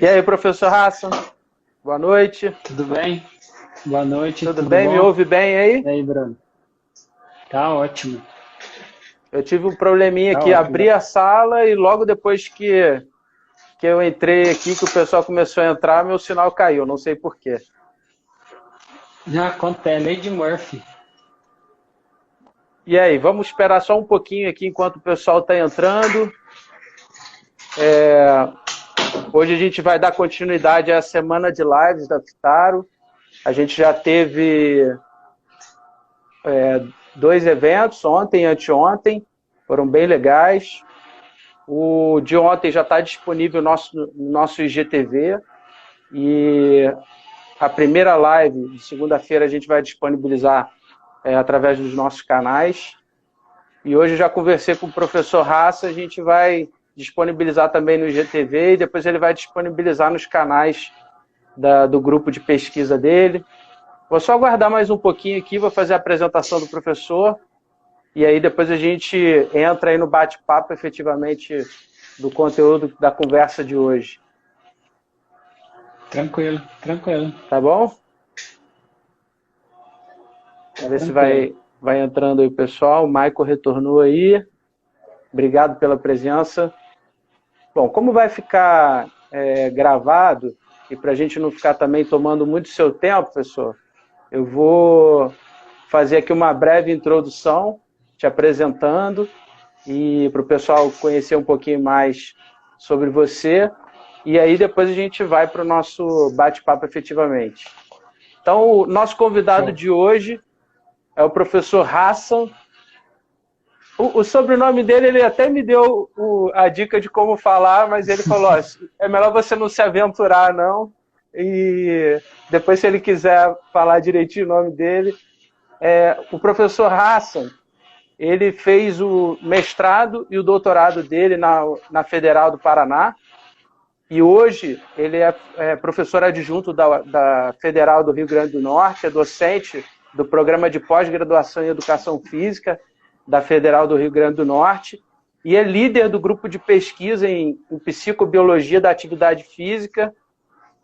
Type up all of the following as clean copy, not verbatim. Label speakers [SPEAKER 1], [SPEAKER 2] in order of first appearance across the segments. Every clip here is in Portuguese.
[SPEAKER 1] E aí, professor Hassan? Boa noite.
[SPEAKER 2] Tudo bem? Boa noite,
[SPEAKER 1] Tudo
[SPEAKER 2] tudo
[SPEAKER 1] bem? Me
[SPEAKER 2] bom?
[SPEAKER 1] ouve bem aí?
[SPEAKER 2] E aí, Bruno? Tá ótimo,
[SPEAKER 1] Eu tive um probleminha
[SPEAKER 2] tá
[SPEAKER 1] aqui,
[SPEAKER 2] ótimo.
[SPEAKER 1] abri a sala e logo depois que eu entrei aqui, que o pessoal começou a entrar, meu sinal caiu, não sei por quê.
[SPEAKER 2] Já acontece, lei de Murphy.
[SPEAKER 1] E aí, vamos esperar só um pouquinho aqui enquanto o pessoal está entrando. Hoje a gente vai dar continuidade à semana de lives da Fitaro. A gente já teve dois eventos, ontem e anteontem, foram bem legais. O de ontem já está disponível no nosso IGTV e a primeira live de segunda-feira a gente vai disponibilizar através dos nossos canais. E hoje eu já conversei com o professor Raça, a gente vai disponibilizar também no IGTV e depois ele vai disponibilizar nos canais do grupo de pesquisa dele. Vou só aguardar mais um pouquinho aqui, vou fazer a apresentação do professor e aí depois a gente entra aí no bate-papo efetivamente do conteúdo da conversa de hoje.
[SPEAKER 2] Tranquilo, tranquilo,
[SPEAKER 1] Tá bom?
[SPEAKER 2] tá
[SPEAKER 1] Vamos ver se
[SPEAKER 2] tranquilo.
[SPEAKER 1] vai entrando aí o pessoal. O Michael retornou aí. Obrigado pela presença. Bom, como vai ficar gravado, e para a gente não ficar também tomando muito seu tempo, professor, eu vou fazer aqui uma breve introdução, te apresentando, e para o pessoal conhecer um pouquinho mais sobre você, e aí depois a gente vai para o nosso bate-papo efetivamente. Então, o nosso convidado
[SPEAKER 2] Show.
[SPEAKER 1] de hoje é o professor Hassan. O sobrenome dele, ele até me deu a dica de como falar, mas ele falou, ó, é melhor você não se aventurar, não. E depois, se ele quiser falar direitinho o nome dele. O professor Hassan, ele fez o mestrado e o doutorado dele na Federal do Paraná. E hoje ele é professor adjunto da Federal do Rio Grande do Norte, é docente do programa de pós-graduação em Educação Física da Federal do Rio Grande do Norte e é líder do grupo de pesquisa em psicobiologia da atividade física.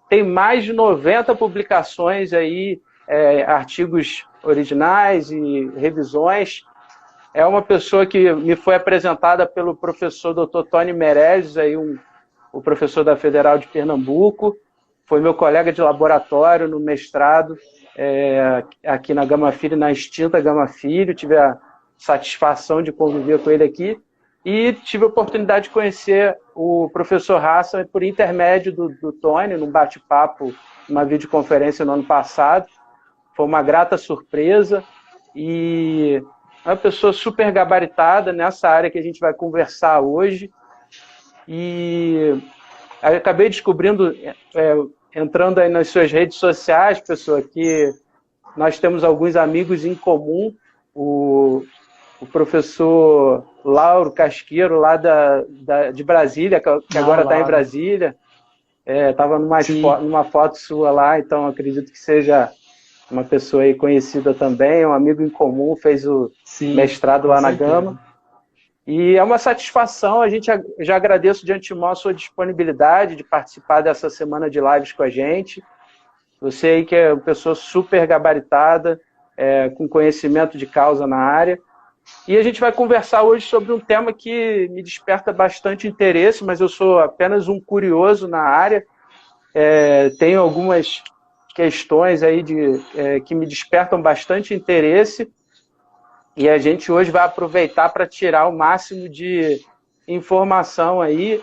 [SPEAKER 1] Tem mais de 90 publicações aí, artigos originais e revisões. É uma pessoa que me foi apresentada pelo professor Dr. Tony Meirelles, aí o professor da Federal de Pernambuco, foi meu colega de laboratório no mestrado aqui na Gama Filho, na extinta Gama Filho, tive a satisfação de conviver com ele aqui e tive a oportunidade de conhecer o professor Hassan por intermédio do Tony, num bate-papo, numa videoconferência no ano passado. Foi uma grata surpresa e é uma pessoa super gabaritada nessa área que a gente vai conversar hoje. E eu acabei descobrindo, entrando aí nas suas redes sociais, pessoa, que nós temos alguns amigos em comum. O professor Lauro Casqueiro, lá de Brasília, que
[SPEAKER 2] Ah,
[SPEAKER 1] agora está em
[SPEAKER 2] Laura.
[SPEAKER 1] Brasília, estava
[SPEAKER 2] Sim,
[SPEAKER 1] numa foto sua lá, então acredito que seja uma pessoa aí conhecida também, um amigo em comum, fez o
[SPEAKER 2] sim,
[SPEAKER 1] mestrado
[SPEAKER 2] com
[SPEAKER 1] lá na Gama.
[SPEAKER 2] certeza.
[SPEAKER 1] E é uma satisfação, a gente já agradeço de antemão a sua disponibilidade de participar dessa semana de lives com a gente. Você aí que é uma pessoa super gabaritada, com conhecimento de causa na área. E a gente vai conversar hoje sobre um tema que me desperta bastante interesse, mas eu sou apenas um curioso na área. Tenho algumas questões aí que me despertam bastante interesse e a gente hoje vai aproveitar para tirar o máximo de informação aí.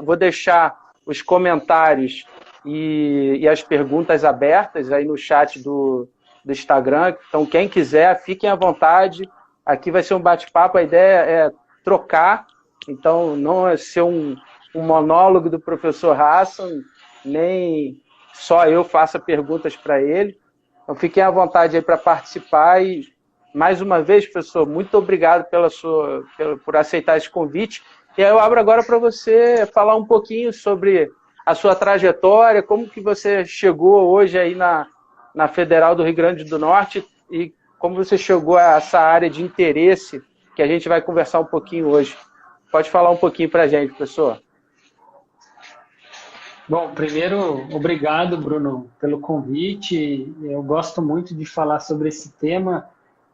[SPEAKER 1] Vou deixar os comentários e as perguntas abertas aí no chat do Instagram. Então, quem quiser, fiquem à vontade. Aqui vai ser um bate-papo, a ideia é trocar. Então, não é ser um monólogo do professor Hassan, nem só eu faça perguntas para ele. Então, fiquem à vontade aí para participar e mais uma vez, professor, muito obrigado por aceitar esse convite. E aí eu abro agora para você falar um pouquinho sobre a sua trajetória, como que você chegou hoje aí na Federal do Rio Grande do Norte e como você chegou a essa área de interesse que a gente vai conversar um pouquinho hoje. Pode falar um pouquinho para a gente, professor?
[SPEAKER 2] Bom, primeiro, obrigado, Bruno, pelo convite. Eu gosto muito de falar sobre esse tema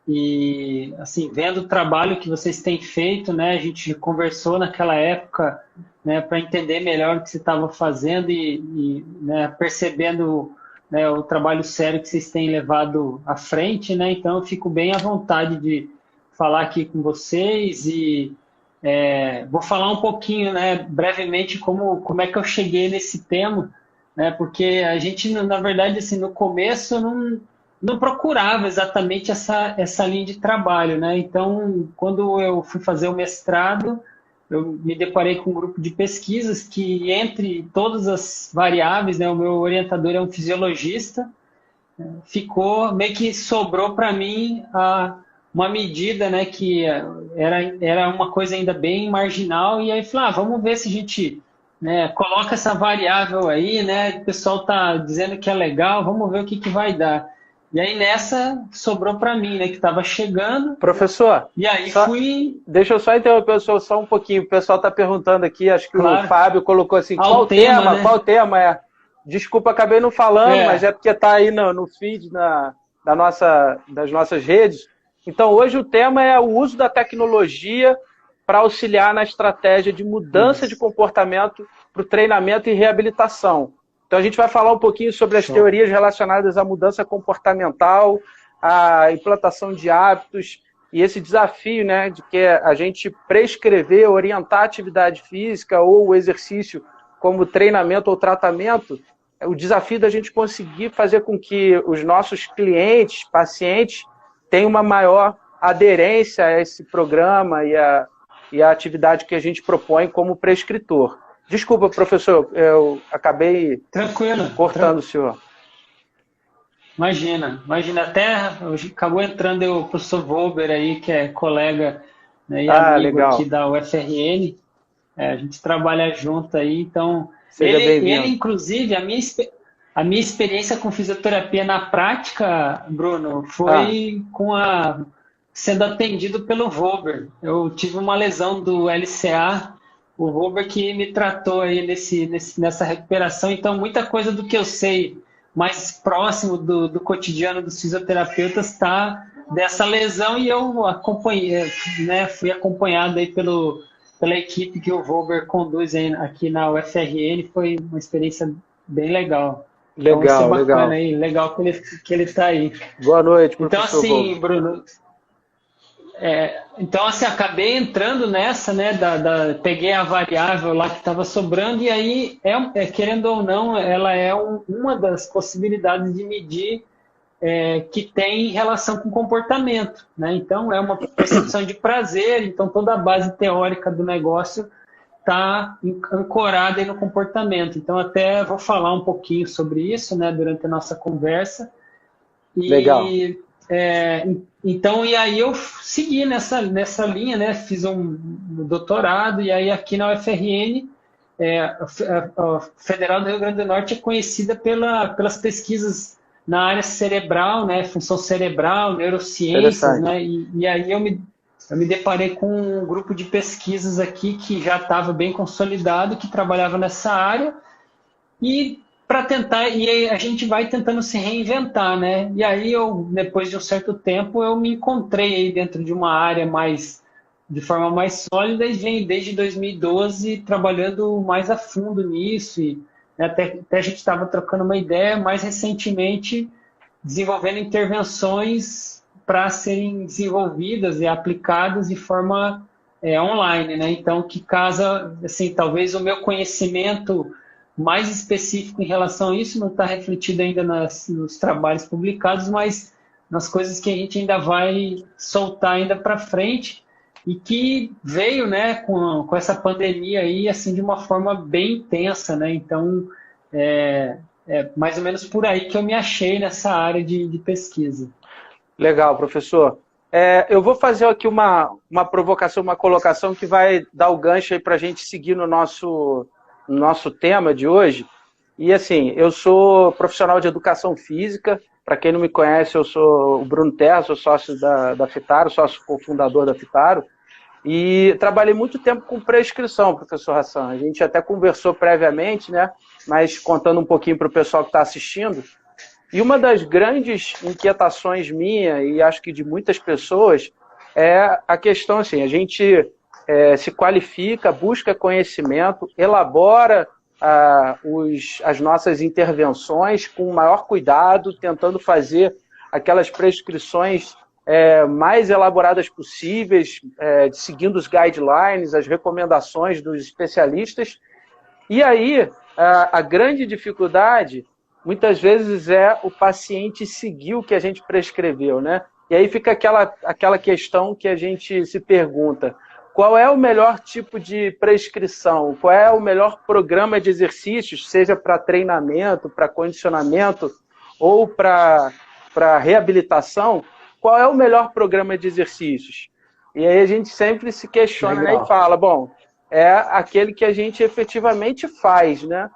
[SPEAKER 2] e, assim, vendo o trabalho que vocês têm feito, né? A gente conversou naquela época, né, para entender melhor o que você estava fazendo né, percebendo, né, o trabalho sério que vocês têm levado à frente, né? Então, eu fico bem à vontade de falar aqui com vocês e vou falar um pouquinho, né, brevemente, como é que eu cheguei nesse tema, né, porque a gente, na verdade, assim, no começo não procurava exatamente essa linha de trabalho, né? Então, quando eu fui fazer o mestrado, eu me deparei com um grupo de pesquisas que, entre todas as variáveis, né, o meu orientador é um fisiologista, ficou, meio que sobrou para mim uma medida, né, que era uma coisa ainda bem marginal, e aí falei, vamos ver se a gente, né, coloca essa variável aí, né, o pessoal está dizendo que é legal, vamos ver o que vai dar. E aí nessa sobrou para mim, né, que estava chegando.
[SPEAKER 1] Professor,
[SPEAKER 2] e aí fui...
[SPEAKER 1] Deixa eu só interromper o senhor só um pouquinho. O pessoal está perguntando aqui, acho que
[SPEAKER 2] Claro.
[SPEAKER 1] O Fábio colocou assim,
[SPEAKER 2] Qual
[SPEAKER 1] qual
[SPEAKER 2] o tema, né?
[SPEAKER 1] Qual tema é? Desculpa, acabei não falando, mas é porque está aí no feed das nossas redes. Então, hoje o tema é o uso da tecnologia para auxiliar na estratégia de mudança de comportamento para o treinamento e reabilitação. Então, a gente vai falar um pouquinho sobre as teorias relacionadas à mudança comportamental, à implantação de hábitos e esse desafio, né, de que a gente prescrever, orientar a atividade física ou o exercício como treinamento ou tratamento, o desafio da gente conseguir fazer com que os nossos clientes, pacientes, tenham uma maior aderência a esse programa e a atividade que a gente propõe como prescritor. Desculpa, professor, eu acabei cortando o senhor.
[SPEAKER 2] Imagina, até acabou entrando o professor Wolber aí, que é colega, né, e amigo
[SPEAKER 1] legal.
[SPEAKER 2] aqui da UFRN, a gente trabalha junto aí, então ele inclusive, a minha experiência com fisioterapia na prática, Bruno, foi sendo atendido pelo Wolber. Eu tive uma lesão do LCA, o Wolber que me tratou aí nessa recuperação, então muita coisa do que eu sei mais próximo do cotidiano dos fisioterapeutas está dessa lesão, e eu acompanhei, né, fui acompanhado aí pela equipe que o Wolber conduz aí aqui na UFRN, foi uma experiência bem legal.
[SPEAKER 1] Legal,
[SPEAKER 2] então, bacana aí, legal que ele está aí.
[SPEAKER 1] Boa noite, professor.
[SPEAKER 2] Então, assim,
[SPEAKER 1] Wolber.
[SPEAKER 2] Bruno, então, assim, acabei entrando nessa, né, peguei a variável lá que estava sobrando, e aí, querendo ou não, ela é uma das possibilidades de medir que tem relação com comportamento, né? Então, é uma percepção de prazer, então toda a base teórica do negócio está ancorada aí no comportamento. Então, até vou falar um pouquinho sobre isso, né, durante a nossa conversa.
[SPEAKER 1] Legal.
[SPEAKER 2] Então, e aí eu segui nessa linha, né? Fiz um doutorado, e aí aqui na UFRN, a Federal do Rio Grande do Norte é conhecida pelas pesquisas na área cerebral, né? Função cerebral, neurociências, né? E aí eu me deparei com um grupo de pesquisas aqui que já estava bem consolidado, que trabalhava nessa área, e para tentar, e a gente vai tentando se reinventar, né? E aí depois de um certo tempo, eu me encontrei aí dentro de uma área de forma mais sólida, e venho desde 2012 trabalhando mais a fundo nisso, e até a gente estava trocando uma ideia, mais recentemente desenvolvendo intervenções para serem desenvolvidas e aplicadas de forma online, né? Então, que casa, assim, talvez o meu conhecimento mais específico em relação a isso não está refletido ainda nos trabalhos publicados, mas nas coisas que a gente ainda vai soltar ainda para frente, e que veio, né, com essa pandemia aí, assim, de uma forma bem intensa, né? Então, é mais ou menos por aí que eu me achei nessa área de pesquisa.
[SPEAKER 1] Legal, professor. Eu vou fazer aqui uma provocação, uma colocação que vai dar o gancho aí para a gente seguir no nosso tema de hoje. E assim, eu sou profissional de educação física. Para quem não me conhece, eu sou o Bruno Terra, sou sócio da Fitaro, sócio cofundador da Fitaro. E trabalhei muito tempo com prescrição, professor Hassan. A gente até conversou previamente, né? Mas contando um pouquinho para o pessoal que está assistindo. E uma das grandes inquietações minha, e acho que de muitas pessoas, é a questão assim, a gente se qualifica, busca conhecimento, elabora as nossas intervenções com o maior cuidado, tentando fazer aquelas prescrições mais elaboradas possíveis, seguindo os guidelines, as recomendações dos especialistas. E aí, a grande dificuldade, muitas vezes, é o paciente seguir o que a gente prescreveu, né? E aí fica aquela questão que a gente se pergunta: qual é o melhor tipo de prescrição? Qual é o melhor programa de exercícios, seja para treinamento, para condicionamento ou para reabilitação? Qual é o melhor programa de exercícios? E aí a gente sempre se questiona, né, e fala, bom, é aquele que a gente efetivamente faz, né?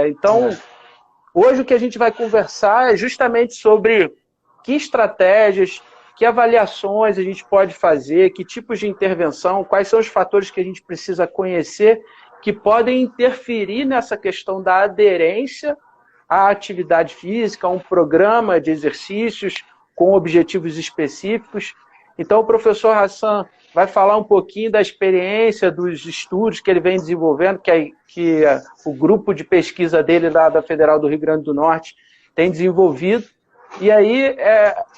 [SPEAKER 1] Então, hoje o que a gente vai conversar é justamente sobre que estratégias, que avaliações a gente pode fazer, que tipos de intervenção, quais são os fatores que a gente precisa conhecer que podem interferir nessa questão da aderência à atividade física, a um programa de exercícios com objetivos específicos. Então, o professor Hassan vai falar um pouquinho da experiência, dos estudos que ele vem desenvolvendo, que o grupo de pesquisa dele da Federal do Rio Grande do Norte tem desenvolvido. E aí,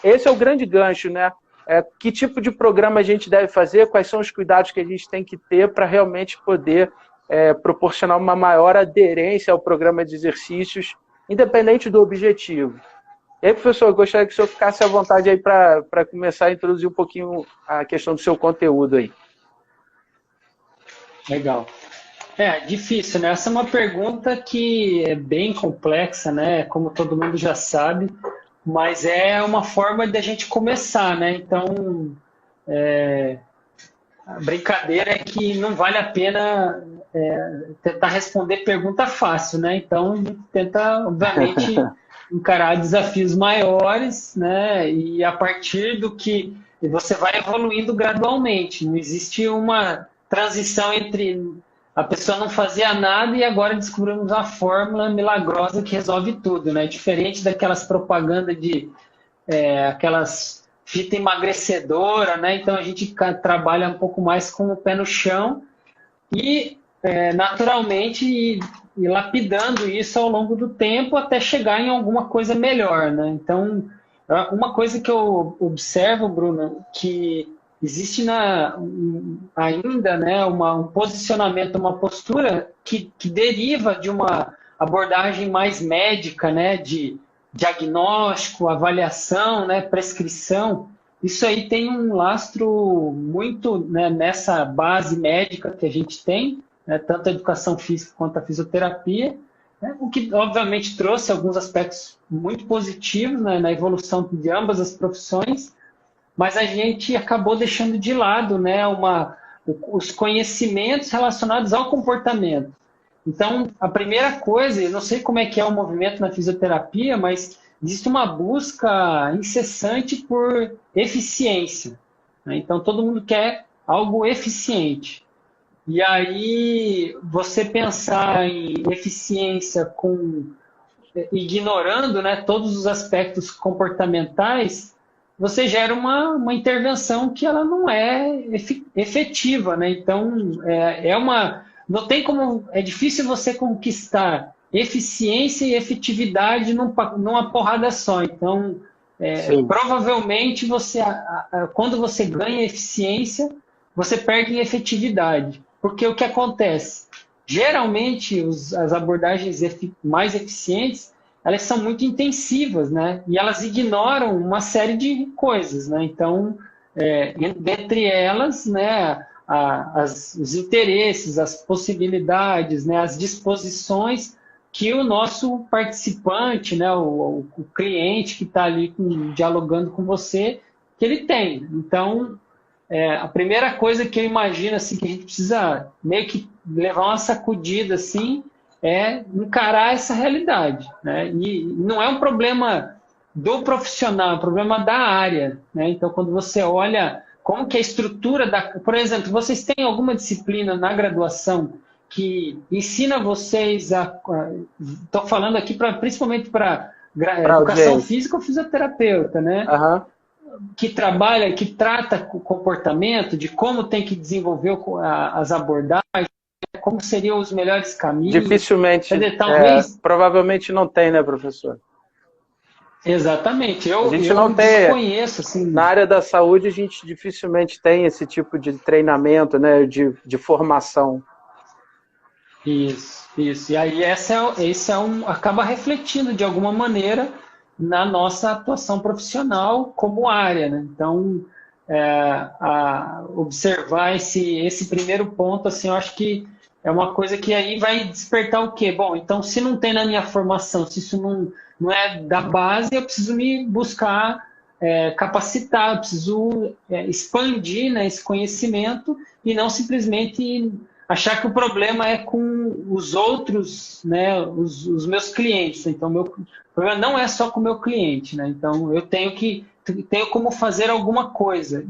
[SPEAKER 1] esse é o grande gancho, né? Que tipo de programa a gente deve fazer, quais são os cuidados que a gente tem que ter para realmente poder proporcionar uma maior aderência ao programa de exercícios, independente do objetivo. E aí, professor, eu gostaria que o senhor ficasse à vontade aí para começar a introduzir um pouquinho a questão do seu conteúdo aí.
[SPEAKER 2] Legal. Difícil, né? Essa é uma pergunta que é bem complexa, né? Como todo mundo já sabe, mas é uma forma de a gente começar, né? Então, a brincadeira é que não vale a pena tentar responder pergunta fácil, né? Então, a gente tenta, obviamente, encarar desafios maiores, né? E a partir do que você vai evoluindo gradualmente. Não existe uma transição entre a pessoa não fazia nada e agora descobrimos a fórmula milagrosa que resolve tudo, né? Diferente daquelas propagandas de aquelas fita emagrecedora, né? Então a gente trabalha um pouco mais com o pé no chão e naturalmente ir lapidando isso ao longo do tempo até chegar em alguma coisa melhor, né? Então, uma coisa que eu observo, Bruno, que existe ainda, né, um posicionamento, uma postura que deriva de uma abordagem mais médica, né, de diagnóstico, avaliação, né, prescrição. Isso aí tem um lastro muito, né, nessa base médica que a gente tem, né, tanto a educação física quanto a fisioterapia, né, o que obviamente trouxe alguns aspectos muito positivos, né, na evolução de ambas as profissões, mas a gente acabou deixando de lado, né, os conhecimentos relacionados ao comportamento. Então, a primeira coisa, eu não sei como é que é o movimento na fisioterapia, mas existe uma busca incessante por eficiência, né? Então, todo mundo quer algo eficiente. E aí, você pensar em eficiência ignorando, né, todos os aspectos comportamentais, você gera uma intervenção que ela não é efetiva, né? Então, não tem como, é difícil você conquistar eficiência e efetividade numa porrada só. Então, provavelmente quando você ganha eficiência, você perde em efetividade. Porque o que acontece? Geralmente, as abordagens mais eficientes, elas são muito intensivas, né? E elas ignoram uma série de coisas, né? Então, dentre elas, né, os interesses, as possibilidades, né, as disposições que o nosso participante, né, o cliente que está ali dialogando com você, que ele tem. Então, a primeira coisa que eu imagino assim, que a gente precisa meio que levar uma sacudida assim, é encarar essa realidade, né? E não é um problema do profissional, é um problema da área, né? Então, quando você olha como que a estrutura da... Por exemplo, vocês têm alguma disciplina na graduação que ensina vocês a... Estou falando aqui principalmente para educação física ou fisioterapeuta, né?
[SPEAKER 1] Uhum.
[SPEAKER 2] Que trabalha, que trata o comportamento, de como tem que desenvolver as abordagens, como seriam os melhores caminhos.
[SPEAKER 1] Dificilmente.
[SPEAKER 2] Talvez...
[SPEAKER 1] provavelmente não tem, né, professor?
[SPEAKER 2] Exatamente.
[SPEAKER 1] A gente não tem.
[SPEAKER 2] Desconheço, assim.
[SPEAKER 1] Na área da saúde, a gente dificilmente tem esse tipo de treinamento, né, de formação.
[SPEAKER 2] Isso. E aí acaba refletindo de alguma maneira na nossa atuação profissional como área, né? Então, observar esse primeiro ponto, assim, eu acho que é uma coisa que aí vai despertar o quê? Bom, então, se não tem na minha formação, se isso não é da base, eu preciso me buscar capacitar, eu preciso expandir, né, esse conhecimento e não simplesmente achar que o problema é com os outros, né, os meus clientes. Então, o problema não é só com o meu cliente, né? Então, eu tenho como fazer alguma coisa.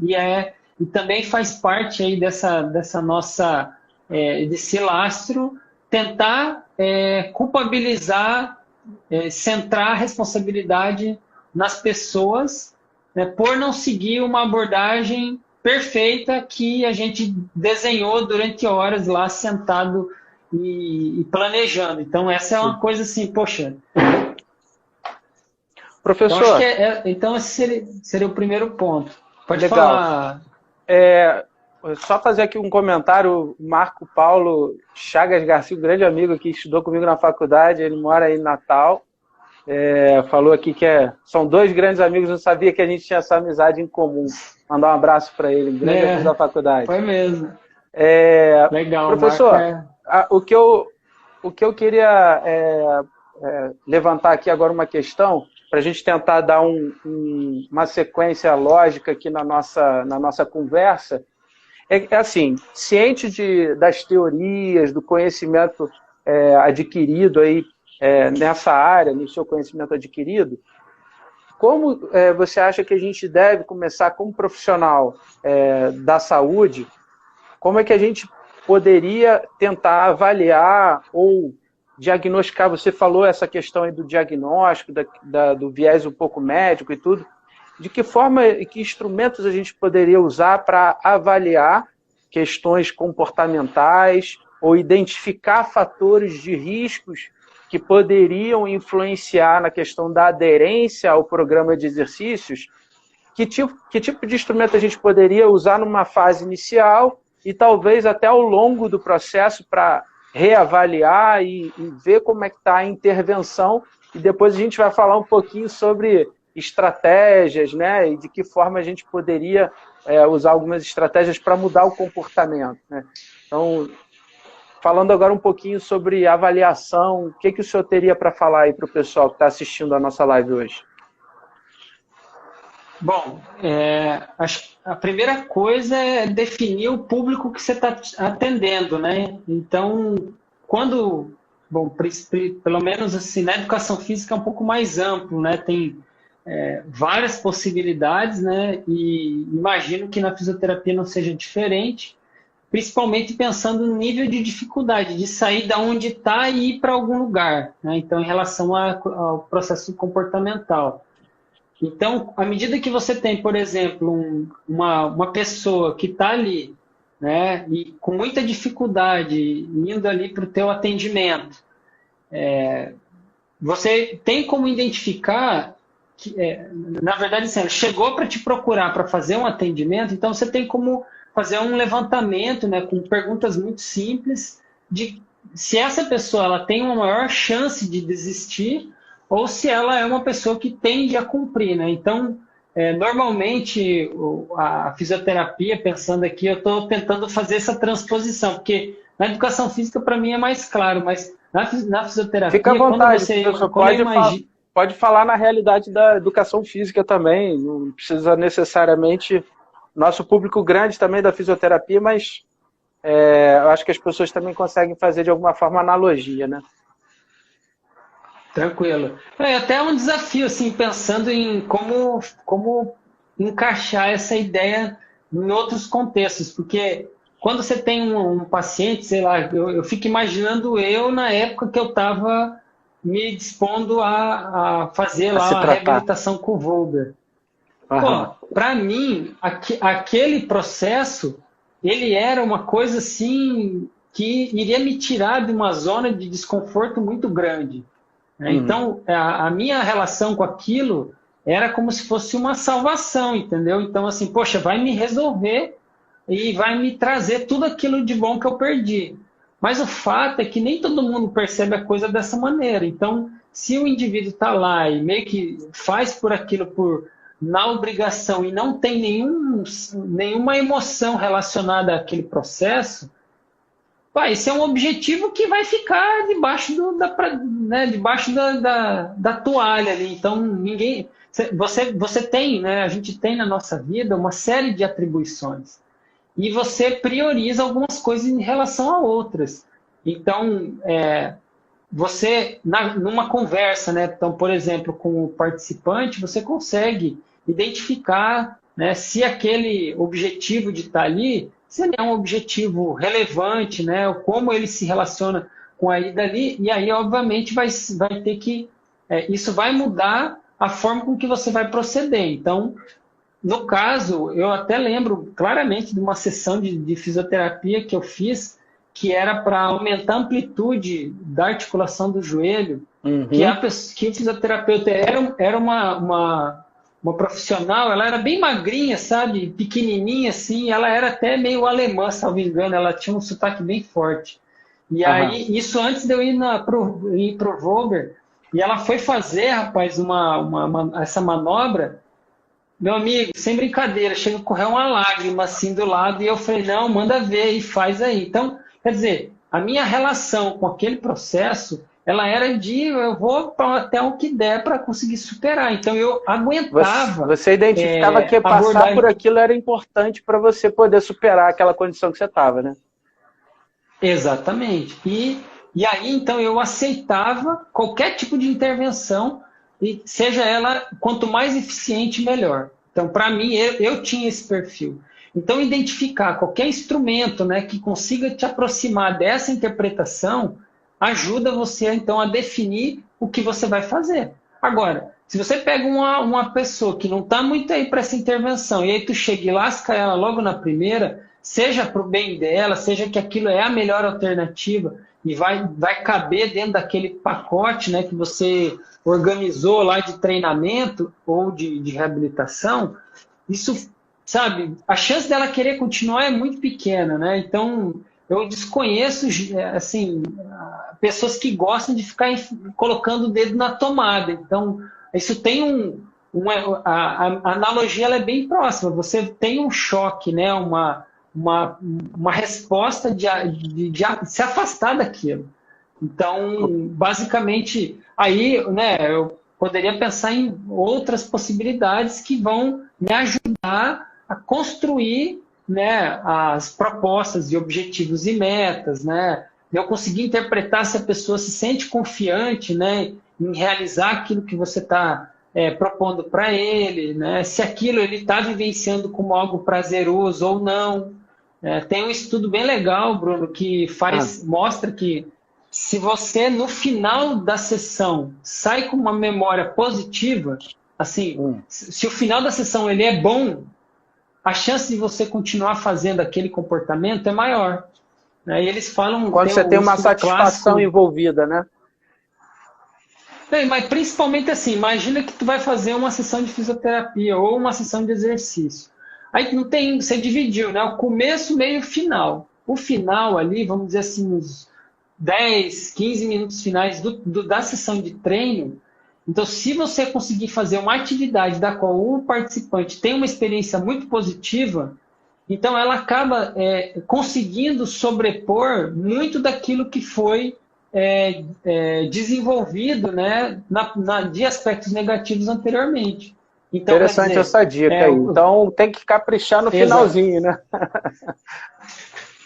[SPEAKER 2] E também faz parte aí dessa nossa, desse lastro, tentar culpabilizar, centrar a responsabilidade nas pessoas, né, por não seguir uma abordagem perfeita que a gente desenhou durante horas lá sentado e planejando. Então, essa é uma coisa assim, poxa...
[SPEAKER 1] Professor...
[SPEAKER 2] Então, acho que então esse seria o primeiro ponto. Pode
[SPEAKER 1] legal.
[SPEAKER 2] falar.
[SPEAKER 1] Só fazer aqui um comentário. O Marco Paulo Chagas Garcia, um grande amigo que estudou comigo na faculdade, ele mora aí em Natal, falou aqui que são 2 grandes amigos, não sabia que a gente tinha essa amizade em comum. Mandar um abraço para ele, um grande amigo da faculdade.
[SPEAKER 2] Foi mesmo. Legal,
[SPEAKER 1] professor, o que eu queria levantar aqui agora uma questão, para a gente tentar dar uma sequência lógica aqui na nossa conversa, é assim, ciente das teorias, do conhecimento adquirido aí, nessa área, no seu conhecimento adquirido, como você acha que a gente deve começar como profissional da saúde, como é que a gente poderia tentar avaliar ou diagnosticar? Você falou essa questão aí do diagnóstico, do viés um pouco médico e tudo. De que forma e que instrumentos a gente poderia usar para avaliar questões comportamentais ou identificar fatores de riscos que poderiam influenciar na questão da aderência ao programa de exercícios? Que tipo de instrumento a gente poderia usar numa fase inicial e talvez até ao longo do processo para reavaliar e ver como é que está a intervenção, e depois a gente vai falar um pouquinho sobre estratégias, né, e de que forma a gente poderia usar algumas estratégias para mudar o comportamento, né? Então, falando agora um pouquinho sobre avaliação, o que o senhor teria para falar aí para o pessoal que está assistindo a nossa live hoje?
[SPEAKER 2] Bom, acho que a primeira coisa é definir o público que você está atendendo, né? Então, pelo menos assim, na educação física é um pouco mais amplo, né? Tem várias possibilidades, né? E imagino que na fisioterapia não seja diferente, principalmente pensando no nível de dificuldade, de sair da onde está e ir para algum lugar, né? Então, em relação ao processo comportamental. Então, à medida que você tem, por exemplo, uma pessoa que está ali, né, e com muita dificuldade, indo ali para o teu atendimento, você tem como identificar que, na verdade, assim, ela chegou para te procurar para fazer um atendimento, então você tem como fazer um levantamento, né, com perguntas muito simples de se essa pessoa ela tem uma maior chance de desistir ou se ela é uma pessoa que tende a cumprir, né? Então, normalmente, a fisioterapia, pensando aqui, eu estou tentando fazer essa transposição, porque na educação física, para mim, é mais claro, mas na fisioterapia...
[SPEAKER 1] Fica à vontade, professor, pode falar na realidade da educação física também, não precisa necessariamente... Nosso público grande também da fisioterapia, mas eu acho que as pessoas também conseguem fazer, de alguma forma, analogia, né?
[SPEAKER 2] Tranquilo. Até um desafio, assim, pensando em como encaixar essa ideia em outros contextos, porque quando você tem um paciente, sei lá, eu fico imaginando eu na época que eu estava me dispondo a fazer
[SPEAKER 1] A se
[SPEAKER 2] lá a
[SPEAKER 1] tratar.
[SPEAKER 2] reabilitação com o Volber.
[SPEAKER 1] Aham.
[SPEAKER 2] Pô, para mim, aquele processo, ele era uma coisa assim que iria me tirar de uma zona de desconforto muito grande, né?
[SPEAKER 1] Uhum.
[SPEAKER 2] Então, a minha relação com aquilo era como se fosse uma salvação, entendeu? Então, assim, poxa, vai me resolver e vai me trazer tudo aquilo de bom que eu perdi. Mas o fato é que nem todo mundo percebe a coisa dessa maneira. Então, se o indivíduo está lá e meio que faz por aquilo na obrigação e não tem nenhuma emoção relacionada àquele processo, pá, esse é um objetivo que vai ficar debaixo debaixo da toalha ali. Então, ninguém. Você tem, né? A gente tem na nossa vida uma série de atribuições e você prioriza algumas coisas em relação a outras. Então, você, numa conversa, né? Então, por exemplo, com o participante, você consegue identificar, né, se aquele objetivo de estar ali, se ele é um objetivo relevante, né? Ou como ele se relaciona com a ida ali, e aí, obviamente, vai ter que. Isso vai mudar a forma com que você vai proceder. Então, no caso, eu até lembro claramente de uma sessão de fisioterapia que eu fiz, que era para aumentar a amplitude da articulação do joelho, que,
[SPEAKER 1] Uhum.
[SPEAKER 2] que o fisioterapeuta era uma profissional, ela era bem magrinha, sabe? Pequenininha assim, ela era até meio alemã, se não me engano, ela tinha um sotaque bem forte. E
[SPEAKER 1] Aham.
[SPEAKER 2] aí, isso antes de eu ir pro Volber, e ela foi fazer, rapaz, essa manobra. Meu amigo, sem brincadeira, chega a correr uma lágrima assim do lado e eu falei, não, manda ver e faz aí. Então, quer dizer, a minha relação com aquele processo, ela era de eu vou até o que der para conseguir superar. Então, eu aguentava
[SPEAKER 1] Você identificava que passar por
[SPEAKER 2] abordar
[SPEAKER 1] aquilo era importante para você poder superar aquela condição que você estava, né?
[SPEAKER 2] exatamente. E aí, então, eu aceitava qualquer tipo de intervenção, e seja ela quanto mais eficiente, melhor. Então, para mim, eu tinha esse perfil. Então, identificar qualquer instrumento, né, que consiga te aproximar dessa interpretação ajuda você, então, a definir o que você vai fazer. Agora, se você pega uma pessoa que não está muito aí para essa intervenção e aí tu chega e lasca ela logo na primeira, seja para o bem dela, seja que aquilo é a melhor alternativa e vai caber dentro daquele pacote, né, que você organizou lá de treinamento ou de reabilitação, isso, sabe, a chance dela querer continuar é muito pequena, né? Então, eu desconheço, assim, pessoas que gostam de ficar colocando o dedo na tomada. Então, isso tem a analogia ela é bem próxima. Você tem um choque, né? Uma resposta de se afastar daquilo. Então, basicamente, aí, né, eu poderia pensar em outras possibilidades que vão me ajudar a construir, né, as propostas de objetivos e metas, né? Eu conseguir interpretar se a pessoa se sente confiante, né, em realizar aquilo que você está propondo para ele, né? Se aquilo ele está vivenciando como algo prazeroso ou não. Tem um estudo bem legal, Bruno, que
[SPEAKER 1] Ah,
[SPEAKER 2] mostra que se você, no final da sessão, sai com uma memória positiva, assim,
[SPEAKER 1] hum.
[SPEAKER 2] se o final da sessão ele é bom, a chance de você continuar fazendo aquele comportamento é maior, né? E eles falam,
[SPEAKER 1] Quando
[SPEAKER 2] tem
[SPEAKER 1] você tem
[SPEAKER 2] o
[SPEAKER 1] uma
[SPEAKER 2] estudo
[SPEAKER 1] satisfação
[SPEAKER 2] clássico,
[SPEAKER 1] envolvida, né?
[SPEAKER 2] mas principalmente assim, imagina que tu vai fazer uma sessão de fisioterapia ou uma sessão de exercício. Aí não tem, você dividiu, né? O começo, meio e o final. O final ali, vamos dizer assim, uns 10, 15 minutos finais da sessão de treino. Então, se você conseguir fazer uma atividade da qual o participante tem uma experiência muito positiva, então ela acaba conseguindo sobrepor muito daquilo que foi desenvolvido, né, de aspectos negativos anteriormente. Então, quer
[SPEAKER 1] Interessante
[SPEAKER 2] dizer,
[SPEAKER 1] essa dica aí. Então tem que caprichar no
[SPEAKER 2] exato.
[SPEAKER 1] finalzinho, né?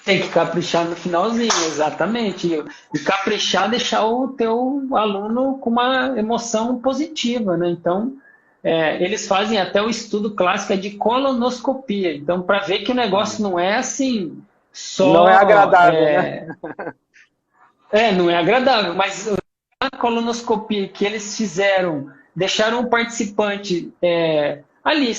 [SPEAKER 2] Tem que caprichar no finalzinho, exatamente. E caprichar, deixar o teu aluno com uma emoção positiva, né? Então, eles fazem até o estudo clássico de colonoscopia. Então, para ver que o negócio não é assim,
[SPEAKER 1] Não é
[SPEAKER 2] só.
[SPEAKER 1] agradável, né?
[SPEAKER 2] Não é agradável, mas a colonoscopia que eles fizeram, deixaram o participante ali,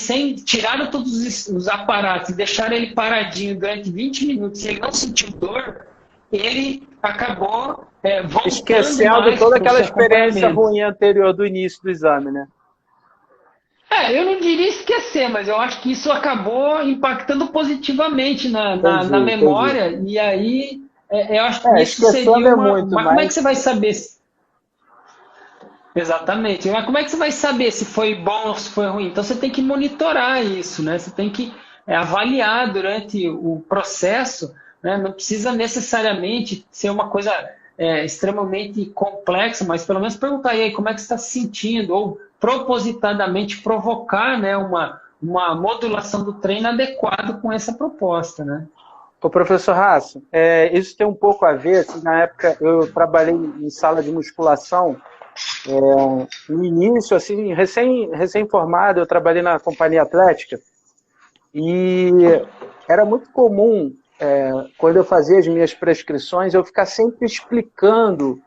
[SPEAKER 2] tiraram todos os aparatos e deixaram ele paradinho durante 20 minutos e ele não sentiu dor, ele acabou voltando
[SPEAKER 1] Esquecendo
[SPEAKER 2] mais
[SPEAKER 1] toda
[SPEAKER 2] para o
[SPEAKER 1] aquela
[SPEAKER 2] seu
[SPEAKER 1] experiência
[SPEAKER 2] acompanhamento.
[SPEAKER 1] ruim anterior do início do exame, né?
[SPEAKER 2] Eu não diria esquecer, mas eu acho que isso acabou impactando positivamente na
[SPEAKER 1] Entendi.
[SPEAKER 2] memória, e aí eu acho que isso
[SPEAKER 1] Esquecendo
[SPEAKER 2] seria
[SPEAKER 1] é muito,
[SPEAKER 2] Como é
[SPEAKER 1] mas
[SPEAKER 2] que você vai saber? Exatamente. Mas como é que você vai saber se foi bom ou se foi ruim? Então você tem que monitorar isso, né? Você tem que avaliar durante o processo, né? Não precisa necessariamente ser uma coisa extremamente complexa, mas pelo menos perguntar aí como é que você está se sentindo, ou propositadamente provocar, né, uma modulação do treino adequado com essa proposta, né?
[SPEAKER 1] o professor Raça, isso tem um pouco a ver, assim, na época eu trabalhei em sala de musculação, no início, assim, recém-formado, eu trabalhei na companhia atlética e era muito comum, quando eu fazia as minhas prescrições, eu ficar sempre explicando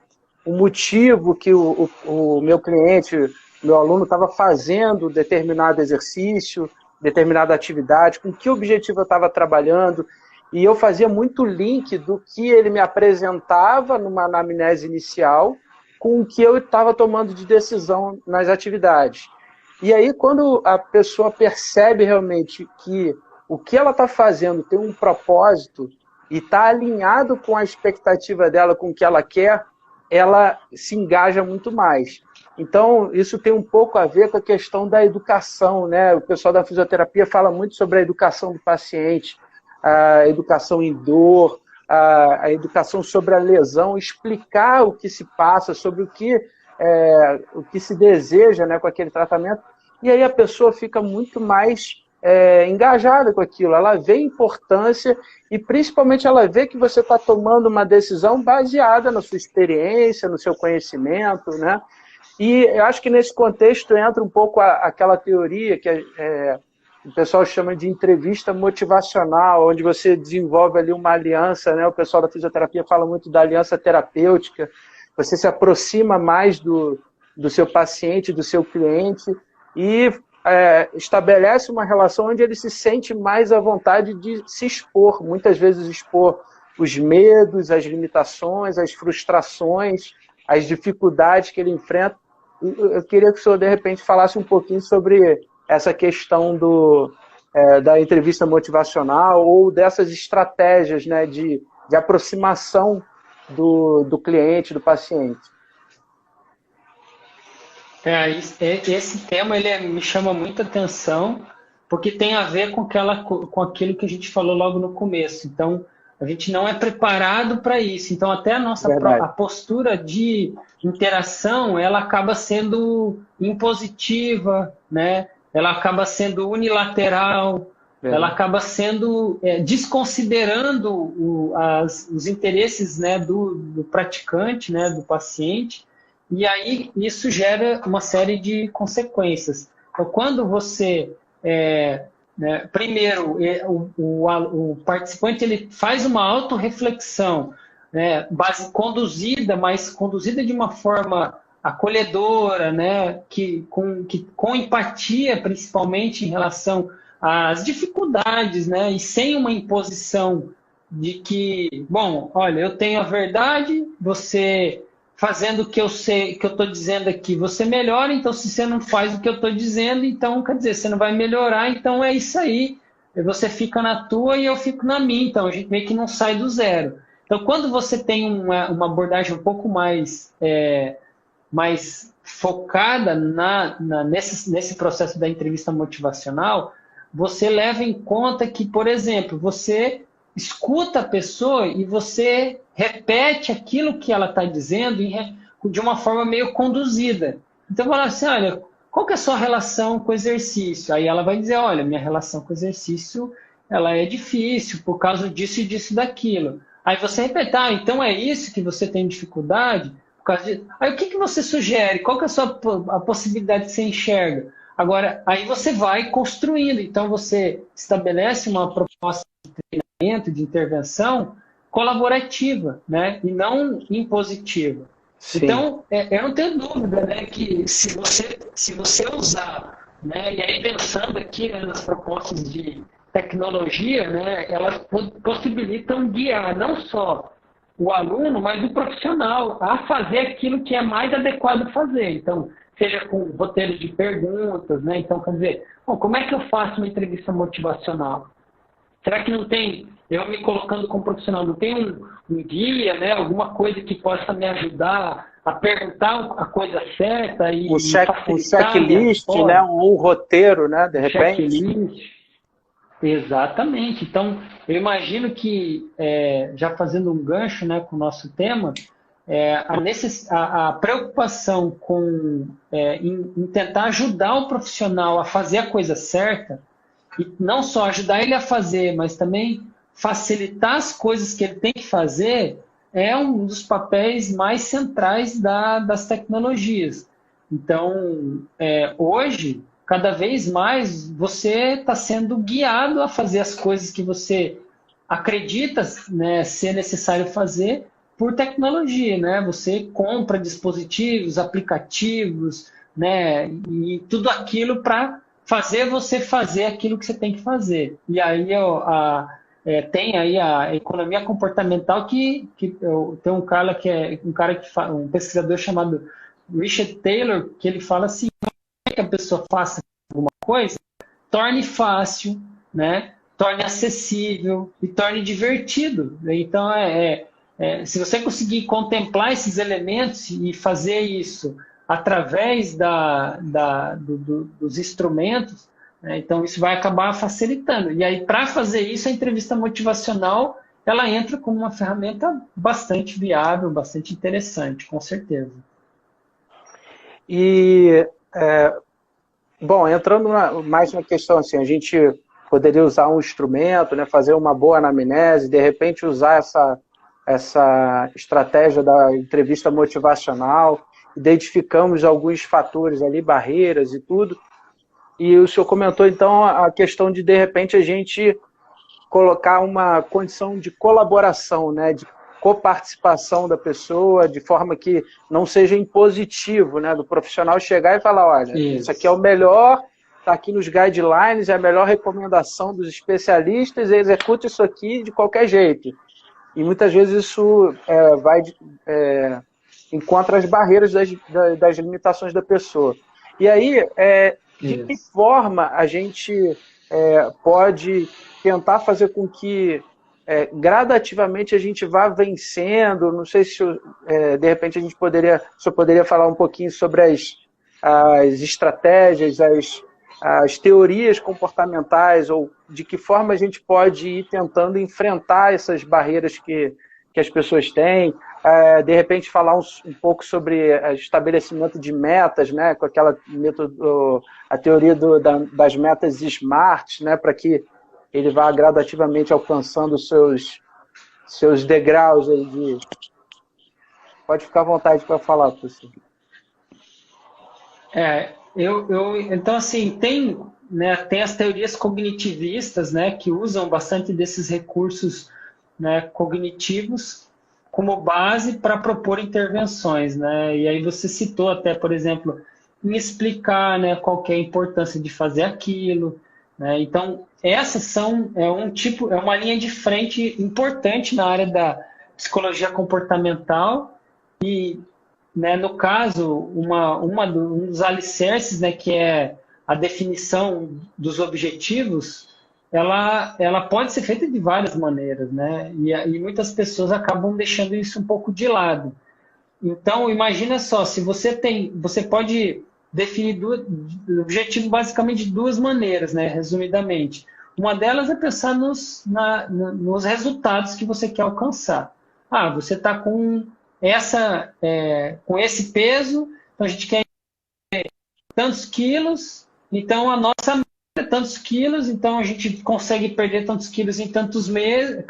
[SPEAKER 1] o motivo que o meu cliente, meu aluno, estava fazendo determinado exercício, determinada atividade, com que objetivo eu estava trabalhando, e eu fazia muito link do que ele me apresentava numa anamnese inicial com o que eu estava tomando de decisão nas atividades. E aí, quando a pessoa percebe realmente que o que ela está fazendo tem um propósito e está alinhado com a expectativa dela, com o que ela quer, ela se engaja muito mais. Então, isso tem um pouco a ver com a questão da educação, né? O pessoal da fisioterapia fala muito sobre a educação do paciente, a educação em dor, a educação sobre a lesão, explicar o que se passa, sobre o que se deseja, né, com aquele tratamento, e aí a pessoa fica muito mais engajada com aquilo, ela vê a importância e principalmente ela vê que você está tomando uma decisão baseada na sua experiência, no seu conhecimento, né? E eu acho que nesse contexto entra um pouco aquela teoria que o pessoal chama de entrevista motivacional, onde você desenvolve ali uma aliança, né? O pessoal da fisioterapia fala muito da aliança terapêutica, você se aproxima mais do seu paciente, do seu cliente, e estabelece uma relação onde ele se sente mais à vontade de se expor, muitas vezes expor os medos, as limitações, as frustrações, as dificuldades que ele enfrenta. Eu queria que o senhor, de repente, falasse um pouquinho sobre essa questão da entrevista motivacional ou dessas estratégias, né, de aproximação do cliente, do paciente.
[SPEAKER 2] Esse tema me chama muita atenção, porque tem a ver com aquilo que a gente falou logo no começo. Então, a gente não é preparado para isso. Então, até a postura de interação, ela acaba sendo impositiva, né? Ela acaba sendo unilateral, ela acaba sendo desconsiderando os interesses, né, do praticante, né, do paciente. E aí isso gera uma série de consequências. Então, quando você, primeiro, o participante ele faz uma autorreflexão, né, mas conduzida de uma forma acolhedora, né, com empatia, principalmente em relação às dificuldades, né, e sem uma imposição de que, bom, olha, eu tenho a verdade, você fazendo o que eu sei, que eu estou dizendo aqui, você melhora, então se você não faz o que eu estou dizendo, então quer dizer, você não vai melhorar, então é isso aí. Você fica na tua e eu fico na minha, então a gente meio que não sai do zero. Então, quando você tem uma abordagem um pouco mais focada nesse processo da entrevista motivacional, você leva em conta que, por exemplo, você escuta a pessoa e você repete aquilo que ela está dizendo de uma forma meio conduzida. Então, fala assim, olha, qual que é a sua relação com o exercício? Aí ela vai dizer, olha, minha relação com o exercício ela é difícil por causa disso e disso daquilo. Aí você repete, então é isso que você tem dificuldade? Por causa disso. Aí o que você sugere? Qual que é a possibilidade que você enxerga? Agora, aí você vai construindo. Então, você estabelece uma proposta de treinamento, de intervenção colaborativa, né? E não impositiva.
[SPEAKER 1] Sim.
[SPEAKER 2] Então, eu não tenho dúvida, né, que se você usar, né, e aí pensando aqui, né, nas propostas de tecnologia, né, elas possibilitam guiar não só o aluno, mas o profissional a fazer aquilo que é mais adequado fazer. Então, seja com roteiros de perguntas, né? Então, quer dizer, bom, como é que eu faço uma entrevista motivacional? Será que não tem, eu me colocando como profissional, não tem um guia, né? Alguma coisa que possa me ajudar a perguntar a coisa certa e
[SPEAKER 1] um checklist, né? Um roteiro, né? De repente. Checklist.
[SPEAKER 2] Exatamente. Então, eu imagino que, já fazendo um gancho, né, com o nosso tema, a preocupação em tentar ajudar o profissional a fazer a coisa certa, e não só ajudar ele a fazer, mas também facilitar as coisas que ele tem que fazer, é um dos papéis mais centrais das tecnologias. Então, hoje, cada vez mais, você está sendo guiado a fazer as coisas que você acredita, né, ser necessário fazer por tecnologia, né? Você compra dispositivos, aplicativos, né, e tudo aquilo para fazer você fazer aquilo que você tem que fazer. E aí tem aí a economia comportamental que tem um cara que um pesquisador chamado Richard Taylor, que ele fala assim, que a pessoa faça alguma coisa, torne fácil, né? Torne acessível e torne divertido. Então, se você conseguir contemplar esses elementos e fazer isso através dos instrumentos, né? Então isso vai acabar facilitando. E aí, para fazer isso, a entrevista motivacional ela entra como uma ferramenta bastante viável, bastante interessante, com certeza.
[SPEAKER 1] E, bom, entrando mais na questão assim, a gente poderia usar um instrumento, né, fazer uma boa anamnese, de repente usar essa estratégia da entrevista motivacional, identificamos alguns fatores ali, barreiras e tudo, e o senhor comentou então a questão de repente a gente colocar uma condição de colaboração, né, de coparticipação da pessoa, de forma que não seja impositivo, né, do profissional chegar e falar, olha, isso aqui é o melhor, está aqui nos guidelines, é a melhor recomendação dos especialistas, execute isso aqui de qualquer jeito. E muitas vezes isso encontra as barreiras das limitações da pessoa. E aí, de que forma a gente pode tentar fazer com que gradativamente a gente vá vencendo? Não sei se de repente o senhor poderia falar um pouquinho sobre as estratégias, as teorias comportamentais, ou de que forma a gente pode ir tentando enfrentar essas barreiras que as pessoas têm, de repente falar um pouco sobre estabelecimento de metas, né, com aquela método, a teoria das metas SMART, né, para que ele vá gradativamente alcançando os seus degraus aí de... Pode ficar à vontade para falar, professor.
[SPEAKER 2] Então, assim, tem as teorias cognitivistas, né, que usam bastante desses recursos, né, cognitivos como base para propor intervenções, né? E aí você citou até, por exemplo, em explicar, né, qual que é a importância de fazer aquilo, né? Então, essas uma linha de frente importante na área da psicologia comportamental e, né, no caso, um dos alicerces, né, que é a definição dos objetivos, ela pode ser feita de várias maneiras, né? E muitas pessoas acabam deixando isso um pouco de lado. Então, imagina só, se você pode definir o objetivo basicamente de duas maneiras, né, resumidamente. Uma delas é pensar nos resultados que você quer alcançar. Você está com esse peso, então a gente quer tantos quilos, então a nossa meta é tantos quilos, então a gente consegue perder tantos quilos em tantos meses,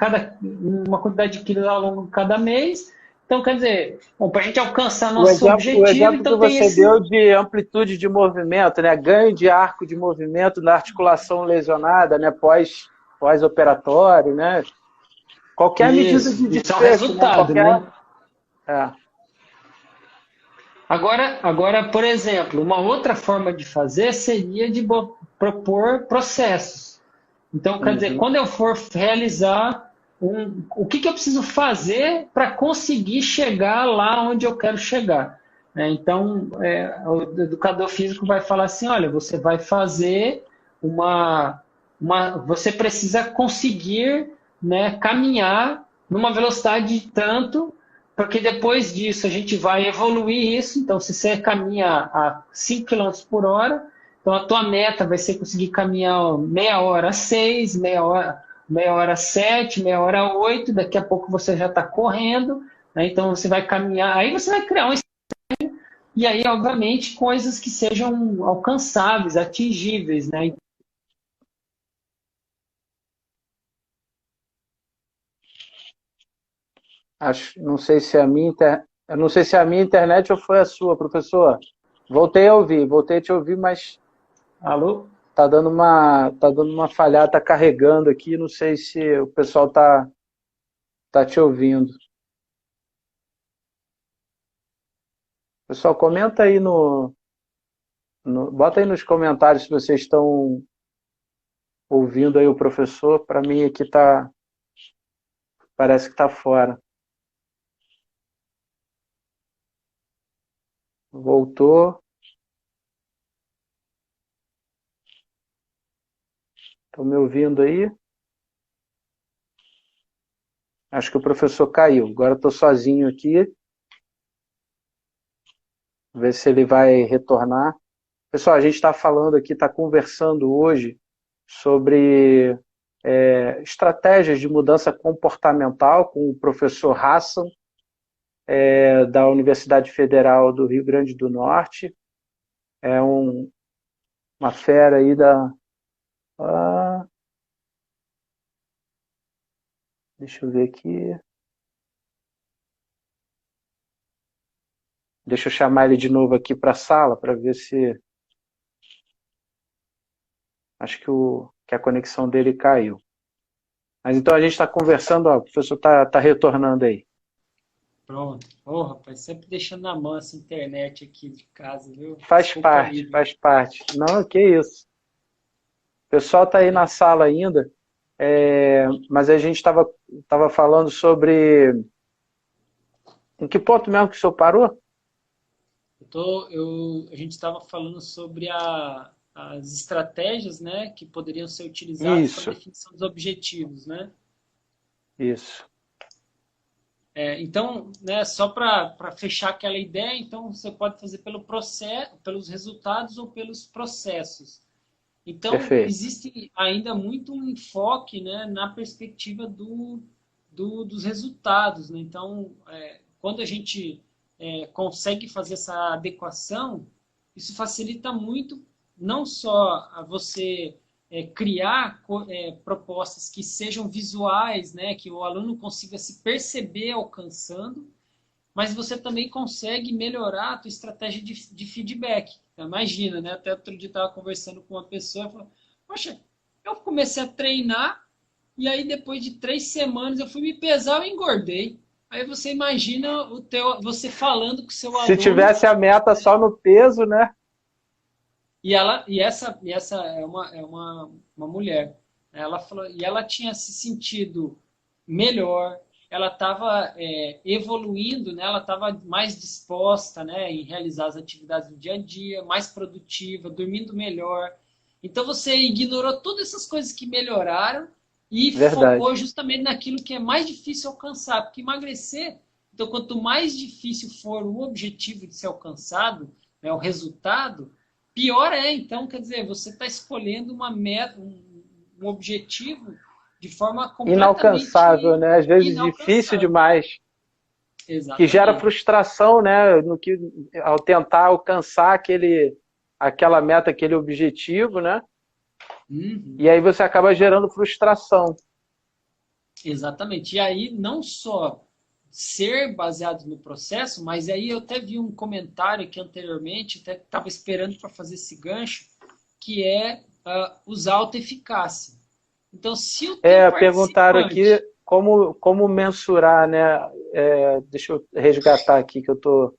[SPEAKER 2] uma quantidade de quilos ao longo de cada mês, Então, quer dizer, para a gente alcançar
[SPEAKER 1] O
[SPEAKER 2] nosso
[SPEAKER 1] exemplo, o
[SPEAKER 2] objetivo,
[SPEAKER 1] exemplo que
[SPEAKER 2] então tem
[SPEAKER 1] você
[SPEAKER 2] esse.
[SPEAKER 1] deu de amplitude de movimento, né? Ganho de arco de movimento na articulação lesionada, né? Pós-operatório, né? Qualquer medida de
[SPEAKER 2] Isso é um
[SPEAKER 1] desfecho, né?
[SPEAKER 2] resultado,
[SPEAKER 1] Qualquer.
[SPEAKER 2] né?
[SPEAKER 1] É.
[SPEAKER 2] Agora, por exemplo, uma outra forma de fazer seria de propor processos. Então, quer dizer,
[SPEAKER 1] Uhum.
[SPEAKER 2] quando eu for realizar o que, que eu preciso fazer para conseguir chegar lá onde eu quero chegar, né? Então, o educador físico vai falar assim, olha, você vai fazer você precisa conseguir, né, caminhar numa velocidade de tanto, porque depois disso a gente vai evoluir isso. Então, se você caminha a 5 km por hora, então a tua meta vai ser conseguir caminhar meia hora 6, meia hora 7, meia hora 8, daqui a pouco você já está correndo, né? Então você vai caminhar, aí você vai criar e aí, obviamente, coisas que sejam alcançáveis, atingíveis, né?
[SPEAKER 1] Não sei se é a eu não sei se é a minha internet ou foi a sua, professor. Voltei a te ouvir, mas
[SPEAKER 2] Alô?
[SPEAKER 1] tá dando uma falhada, tá carregando aqui, não sei se o pessoal tá te ouvindo. Pessoal, comenta aí bota aí nos comentários se vocês estão ouvindo aí o professor. Para mim aqui parece que tá fora. Voltou. Estão me ouvindo aí? Acho que o professor caiu. Agora estou sozinho aqui. Ver se ele vai retornar. Pessoal, a gente está falando aqui, está conversando hoje sobre estratégias de mudança comportamental com o professor Hassan, da Universidade Federal do Rio Grande do Norte. É uma fera aí da. Ah, deixa eu ver aqui. Deixa eu chamar ele de novo aqui para a sala para ver se. Acho que a conexão dele caiu. Mas então a gente está conversando, ó, o professor tá retornando aí.
[SPEAKER 2] Pronto. Ô, rapaz, sempre deixando na mão essa internet aqui de casa, viu?
[SPEAKER 1] Faz
[SPEAKER 2] Desculpa
[SPEAKER 1] parte,
[SPEAKER 2] aí.
[SPEAKER 1] faz parte. Não, que isso. O pessoal está aí na sala ainda, mas a gente tava falando sobre. Em que ponto mesmo que o senhor parou?
[SPEAKER 2] A gente estava falando sobre as estratégias, né, que poderiam ser utilizadas para
[SPEAKER 1] Isso,
[SPEAKER 2] definição dos objetivos, né?
[SPEAKER 1] isso.
[SPEAKER 2] Então, né, só para fechar aquela ideia, então você pode fazer pelo processo, pelos resultados ou pelos processos. Então,
[SPEAKER 1] Perfeito.
[SPEAKER 2] existe ainda muito um enfoque, né, na perspectiva dos resultados, né? Então, quando a gente consegue fazer essa adequação, isso facilita muito não só a você criar propostas que sejam visuais, né, que o aluno consiga se perceber alcançando, mas você também consegue melhorar a tua estratégia de feedback. Então, imagina, né? Até outro dia eu estava conversando com uma pessoa e falou, poxa, eu comecei a treinar e aí depois de 3 semanas eu fui me pesar e engordei. Aí você imagina você falando com o seu
[SPEAKER 1] Se
[SPEAKER 2] aluno
[SPEAKER 1] tivesse a meta só no peso, né?
[SPEAKER 2] e essa é uma mulher. Ela falou, e ela tinha se sentido melhor, ela estava evoluindo, né? Ela estava mais disposta, né, em realizar as atividades do dia a dia, mais produtiva, dormindo melhor. Então você ignorou todas essas coisas que melhoraram e focou
[SPEAKER 1] Verdade.
[SPEAKER 2] justamente naquilo que é mais difícil alcançar, porque emagrecer, então quanto mais difícil for o objetivo de ser alcançado, né, o resultado, pior é. Então, quer dizer, você está escolhendo uma meta, um objetivo de forma
[SPEAKER 1] Inalcançável,
[SPEAKER 2] completamente
[SPEAKER 1] né? Às vezes difícil
[SPEAKER 2] inalcançável.
[SPEAKER 1] demais. Que gera
[SPEAKER 2] Exatamente.
[SPEAKER 1] frustração, né? Ao tentar alcançar aquela meta, aquele objetivo, né?
[SPEAKER 2] Uhum.
[SPEAKER 1] E aí você acaba gerando frustração.
[SPEAKER 2] Exatamente. E aí, não só ser baseados no processo, mas aí eu até vi um comentário aqui anteriormente, até estava esperando para fazer esse gancho, que é usar autoeficácia. Então, se o teu
[SPEAKER 1] Perguntaram aqui
[SPEAKER 2] participante...
[SPEAKER 1] como mensurar, né? Deixa eu resgatar aqui que eu tô.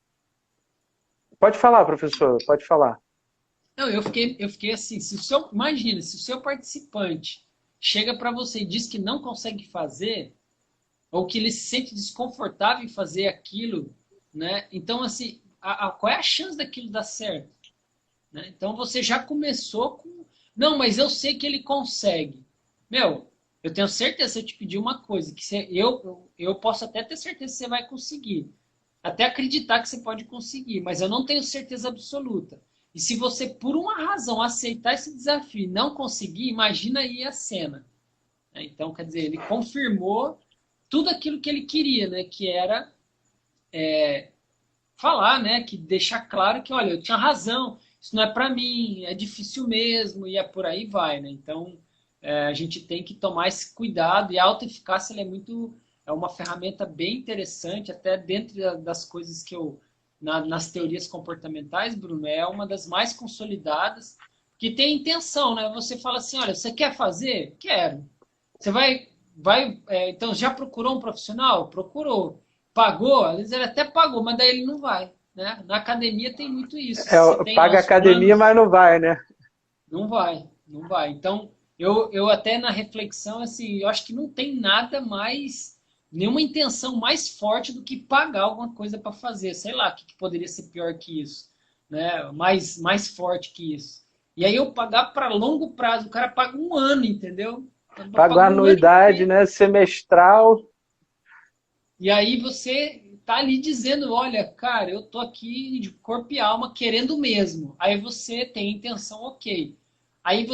[SPEAKER 1] Pode falar, professor, pode falar.
[SPEAKER 2] Não, eu fiquei assim, imagina, se o seu participante chega para você e diz que não consegue fazer, ou que ele se sente desconfortável em fazer aquilo, né? Então, assim, qual é a chance daquilo dar certo? Né? Então, você já começou com... Não, mas eu sei que ele consegue. Meu, eu tenho certeza, se eu te pedir uma coisa, que eu posso até ter certeza que você vai conseguir. Até acreditar que você pode conseguir, mas eu não tenho certeza absoluta. E se você, por uma razão, aceitar esse desafio e não conseguir, imagina aí a cena. Então, quer dizer, ele confirmou tudo aquilo que ele queria, né? Que era falar, né? Que deixar claro que, olha, eu tinha razão, isso não é para mim, é difícil mesmo, e por aí vai, né? Então, a gente tem que tomar esse cuidado, e a autoeficácia é uma ferramenta bem interessante, até dentro das coisas que nas teorias comportamentais, Bruno, é uma das mais consolidadas, que tem intenção, né? Você fala assim, olha, você quer fazer? Quero. Você então já procurou um profissional? Procurou. Pagou? Às vezes ele até pagou, mas daí ele não vai. Né? Na academia tem muito isso. Você tem lá
[SPEAKER 1] Paga
[SPEAKER 2] os
[SPEAKER 1] academia,
[SPEAKER 2] planos,
[SPEAKER 1] mas não vai, né?
[SPEAKER 2] não vai, não vai. Então, eu até na reflexão, assim, eu acho que não tem nada mais, nenhuma intenção mais forte do que pagar alguma coisa para fazer. Sei lá, o que poderia ser pior que isso, né? Mais forte que isso. E aí eu pagar para longo prazo, o cara paga um ano, entendeu?
[SPEAKER 1] Paga
[SPEAKER 2] Paga um ano
[SPEAKER 1] anuidade,
[SPEAKER 2] inteiro.
[SPEAKER 1] né? Semestral.
[SPEAKER 2] E aí você tá ali dizendo, olha, cara, eu tô aqui de corpo e alma querendo mesmo. Aí você tem intenção, ok. Aí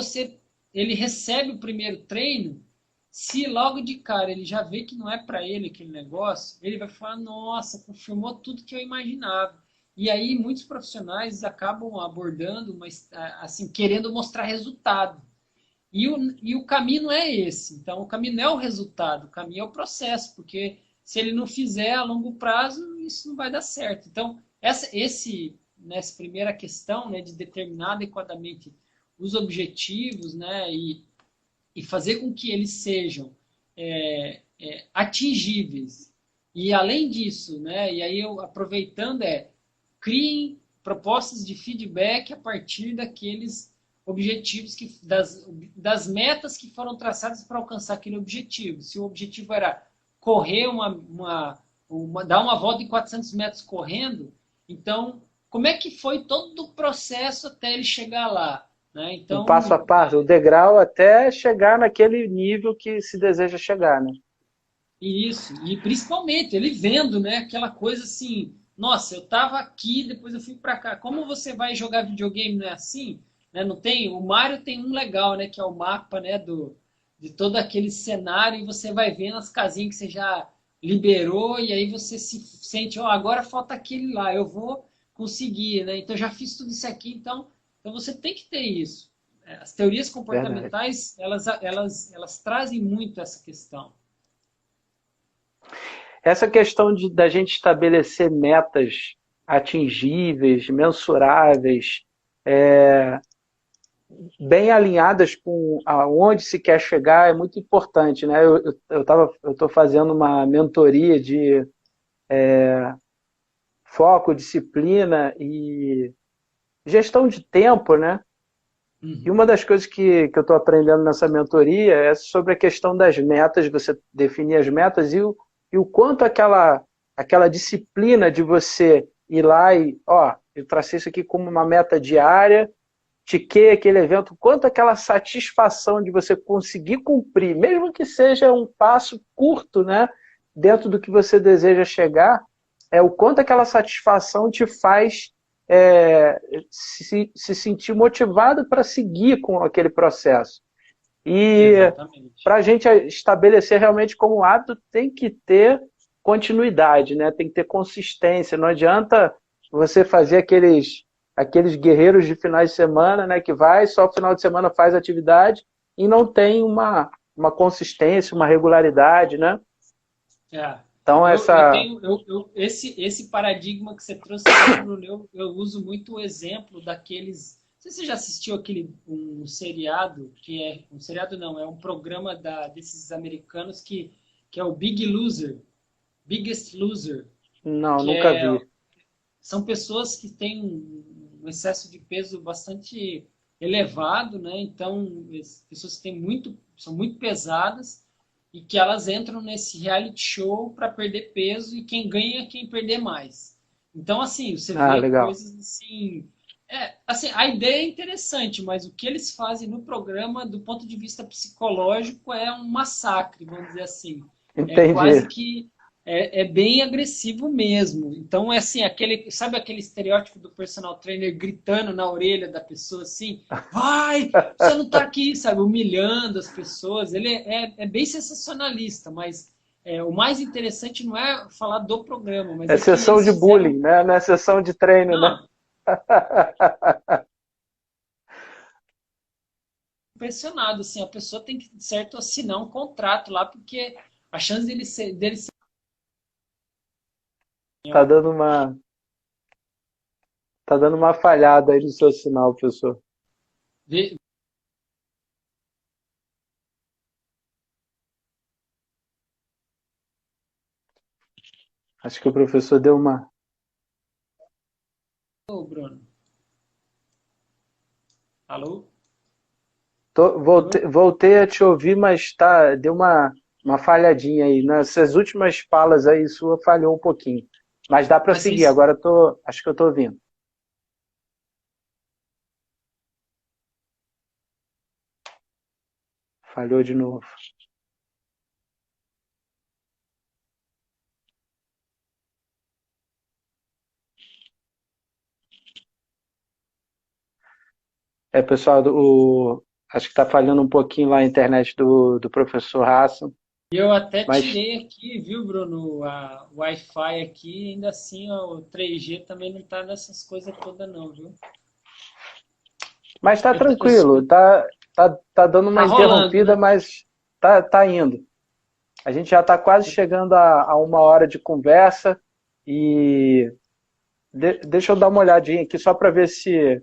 [SPEAKER 2] ele recebe o primeiro treino, se logo de cara ele já vê que não é para ele aquele negócio, ele vai falar, nossa, confirmou tudo que eu imaginava. E aí muitos profissionais acabam abordando, mas assim, querendo mostrar resultado. E o caminho não é esse. Então, o caminho não é o resultado, o caminho é o processo, porque se ele não fizer a longo prazo, isso não vai dar certo. Então, nessa primeira questão, né, de determinar adequadamente os objetivos, né, e fazer com que eles sejam atingíveis. E além disso, né, e aí eu aproveitando, criem propostas de feedback a partir daqueles objetivos, das metas que foram traçadas para alcançar aquele objetivo. Se o objetivo era correr dar uma volta em 400 metros correndo, então, como é que foi todo o processo até ele chegar lá? Né?
[SPEAKER 1] Um
[SPEAKER 2] Então,
[SPEAKER 1] passo a passo, o degrau até chegar naquele nível que se deseja chegar, né?
[SPEAKER 2] isso, e principalmente ele vendo, né, aquela coisa assim, nossa, eu estava aqui, depois eu fui para cá. Como você vai jogar videogame não é assim? Né? Não tem, o Mario tem um legal, né, que é o mapa, né, de todo aquele cenário e você vai vendo as casinhas que você já liberou e aí você se sente, ó, agora falta aquele lá, eu vou conseguir, né? Então já fiz tudo isso aqui, então você tem que ter isso. As teorias
[SPEAKER 1] Verdade.
[SPEAKER 2] comportamentais, elas trazem muito essa questão.
[SPEAKER 1] Essa questão da gente estabelecer metas atingíveis, mensuráveis, bem alinhadas com aonde se quer chegar é muito importante, né? Eu estou fazendo uma mentoria de foco, disciplina e gestão de tempo, né? E uma das coisas que eu estou aprendendo nessa mentoria é sobre a questão das metas, você definir as metas e o quanto aquela disciplina de você ir lá e, ó, eu tracei isso aqui como uma meta diária, tiquei aquele evento, quanto aquela satisfação de você conseguir cumprir, mesmo que seja um passo curto, né, dentro do que você deseja chegar, o quanto aquela satisfação te faz se sentir motivado para seguir com aquele processo. E para a gente estabelecer realmente como hábito, tem que ter continuidade, né? Tem que ter consistência. Não adianta você fazer aqueles guerreiros de finais de semana, né? Que só no final de semana faz atividade e não tem uma consistência, uma regularidade, né? Então,
[SPEAKER 2] esse paradigma que você trouxe, Bruno, eu uso muito o exemplo daqueles. Não sei se você já assistiu um seriado, que é. Um seriado não, é um programa desses americanos que é o Big Loser, Biggest Loser.
[SPEAKER 1] não, nunca vi.
[SPEAKER 2] São pessoas que têm um excesso de peso bastante elevado, né? Então, pessoas que são muito pesadas e que elas entram nesse reality show para perder peso e quem ganha é quem perder mais. Então, assim, você vê
[SPEAKER 1] legal.
[SPEAKER 2] coisas assim... assim, a ideia é interessante, mas o que eles fazem no programa, do ponto de vista psicológico, é um massacre, vamos dizer assim.
[SPEAKER 1] Entendi.
[SPEAKER 2] É quase que... É bem agressivo mesmo. Então, é assim, sabe aquele estereótipo do personal trainer gritando na orelha da pessoa assim, vai, você não tá aqui, sabe, humilhando as pessoas. Ele é bem sensacionalista, mas o mais interessante não é falar do programa, mas
[SPEAKER 1] é sessão de bullying, né? Não é sessão de treino, né?
[SPEAKER 2] Impressionado, assim, a pessoa tem que, certo, assinar um contrato lá, porque a chance dele ser
[SPEAKER 1] Tá dando uma falhada aí no seu sinal, professor. Acho que o professor deu uma...
[SPEAKER 2] Ô, Bruno. Alô?
[SPEAKER 1] Voltei a te ouvir, mas deu uma falhadinha aí. Nessas últimas falas aí, sua falhou um pouquinho. Mas dá para seguir, agora acho que eu estou ouvindo. Falhou de novo. Pessoal, acho que está falhando um pouquinho lá a internet do professor Hassan.
[SPEAKER 2] Eu até tirei aqui, viu, Bruno, o Wi-Fi aqui, ainda assim ó, o 3G também não tá nessas coisas todas não, viu?
[SPEAKER 1] Mas tá tranquilo, tá dando uma interrompida, né? Mas tá indo. A gente já está quase chegando a 1 hora de conversa e deixa eu dar uma olhadinha aqui só para ver se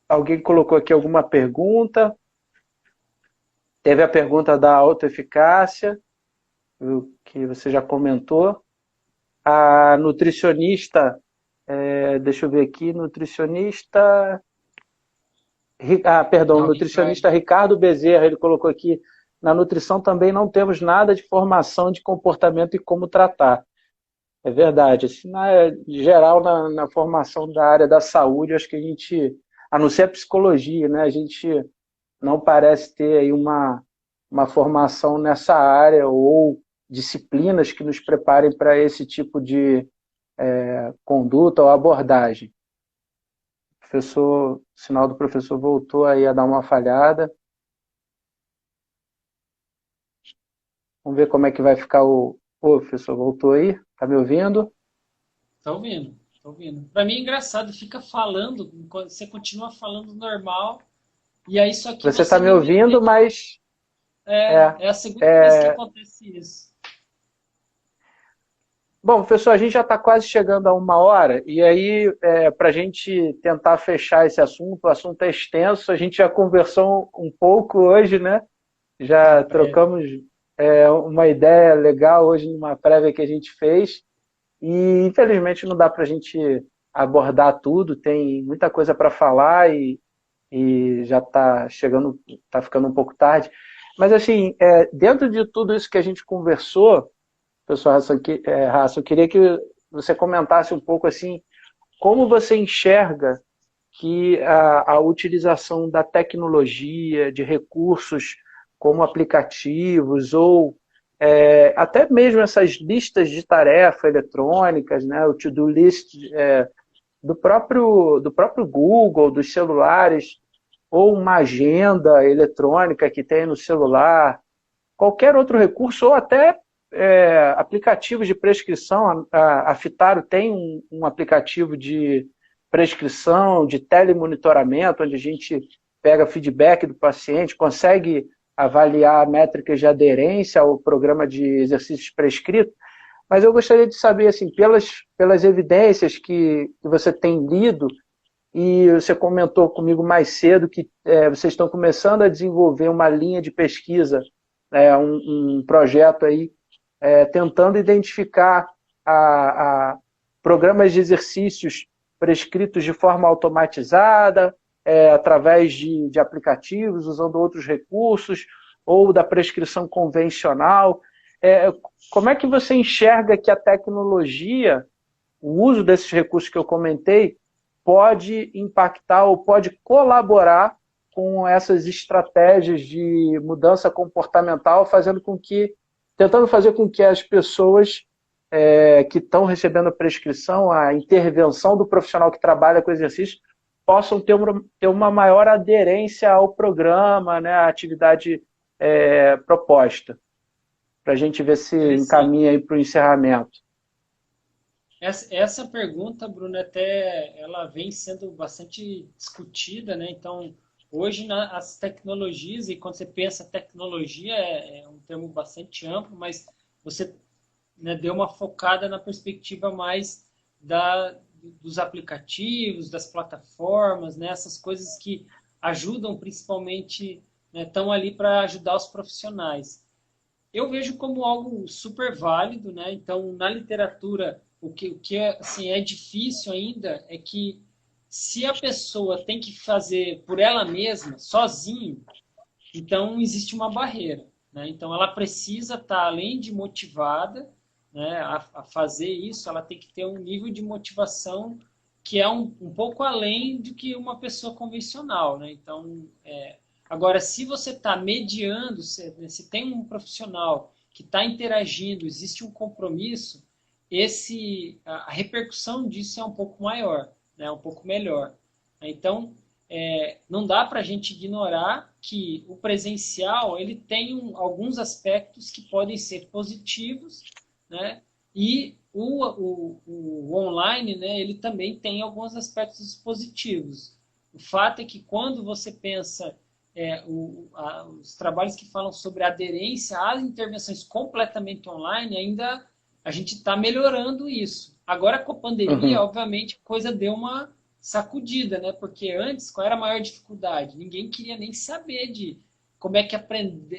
[SPEAKER 1] alguém colocou aqui alguma pergunta. Teve a pergunta da autoeficácia, que você já comentou. A nutricionista, deixa eu ver aqui, nutricionista Ricardo Bezerra, ele colocou aqui, na nutrição também não temos nada de formação de comportamento e como tratar. É verdade. Assim, em geral, na formação da área da saúde, acho que a gente, a não ser a psicologia, né, a gente não parece ter aí uma formação nessa área ou disciplinas que nos preparem para esse tipo de conduta ou abordagem. O sinal do professor voltou aí a dar uma falhada. Vamos ver como é que vai ficar o professor voltou aí? Tá me ouvindo?
[SPEAKER 2] Tá ouvindo, tá ouvindo. Para mim é engraçado, fica falando, você continua falando normal, e aí só que
[SPEAKER 1] você tá me ouvindo, mas...
[SPEAKER 2] É a segunda vez que acontece isso.
[SPEAKER 1] Bom, professor, a gente já está quase chegando a 1 hora, e aí, para a gente tentar fechar esse assunto, o assunto é extenso, a gente já conversou um pouco hoje, né? Já trocamos uma ideia legal hoje numa prévia que a gente fez, e infelizmente não dá para a gente abordar tudo, tem muita coisa para falar e já está ficando um pouco tarde. Mas assim, dentro de tudo isso que a gente conversou, pessoal, Raça, eu queria que você comentasse um pouco assim, como você enxerga que a utilização da tecnologia, de recursos como aplicativos ou até mesmo essas listas de tarefa eletrônicas, né, o to-do list do próprio Google, dos celulares, ou uma agenda eletrônica que tem no celular, qualquer outro recurso, ou até aplicativos de prescrição. A Fitaro tem um aplicativo de prescrição, de telemonitoramento, onde a gente pega feedback do paciente, consegue avaliar métricas de aderência ao programa de exercícios prescrito. Mas eu gostaria de saber, assim, pelas evidências que você tem lido, e você comentou comigo mais cedo que vocês estão começando a desenvolver uma linha de pesquisa, um projeto aí, tentando identificar a programas de exercícios prescritos de forma automatizada, através de aplicativos, usando outros recursos, ou da prescrição convencional. Como é que você enxerga que a tecnologia, o uso desses recursos que eu comentei, pode impactar ou pode colaborar com essas estratégias de mudança comportamental, tentando fazer com que as pessoas que estão recebendo a prescrição, a intervenção do profissional que trabalha com exercício, possam ter uma maior aderência ao programa, né, à atividade proposta, para a gente ver se encaminha aí para o encerramento.
[SPEAKER 2] Essa pergunta, Bruno, até ela vem sendo bastante discutida, né? Então, hoje as tecnologias, e quando você pensa tecnologia, é um termo bastante amplo, mas você, né, deu uma focada na perspectiva mais dos aplicativos, das plataformas, né? Essas coisas que ajudam principalmente, né, estão ali para ajudar os profissionais. Eu vejo como algo super válido, né? Então, na literatura, o que assim, é difícil ainda é que se a pessoa tem que fazer por ela mesma, sozinho, então existe uma barreira, né? Então, ela precisa estar, além de motivada, né, a fazer isso, ela tem que ter um nível de motivação que é um pouco além do que uma pessoa convencional, né? Então, agora, se você está mediando, se tem um profissional que está interagindo, existe um compromisso, a repercussão disso é um pouco maior, né? Um pouco melhor. Então, não dá para a gente ignorar que o presencial ele tem alguns aspectos que podem ser positivos, né? E o online, né, ele também tem alguns aspectos positivos. O fato é que quando você pensa os trabalhos que falam sobre aderência às intervenções completamente online, ainda a gente está melhorando isso. Agora, com a pandemia, obviamente, a coisa deu uma sacudida, né? Porque antes, qual era a maior dificuldade? Ninguém queria nem saber de como é que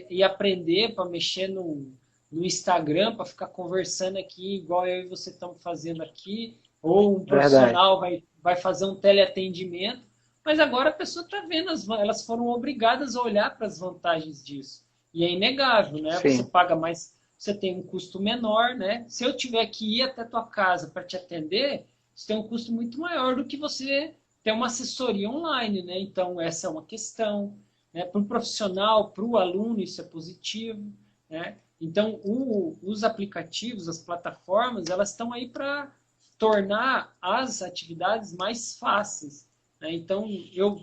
[SPEAKER 2] ia aprender para mexer no Instagram, para ficar conversando aqui, igual eu e você estamos fazendo aqui, ou um profissional vai fazer um teleatendimento. Mas agora a pessoa está vendo, elas foram obrigadas a olhar para as vantagens disso. E é inegável, né? Sim. Você paga mais, você tem um custo menor, né? Se eu tiver que ir até a tua casa para te atender, você tem um custo muito maior do que você ter uma assessoria online, né? Então, essa é uma questão. Né? Para o profissional, para o aluno, isso é positivo, né? Então, os aplicativos, as plataformas, elas estão aí para tornar as atividades mais fáceis. Então, eu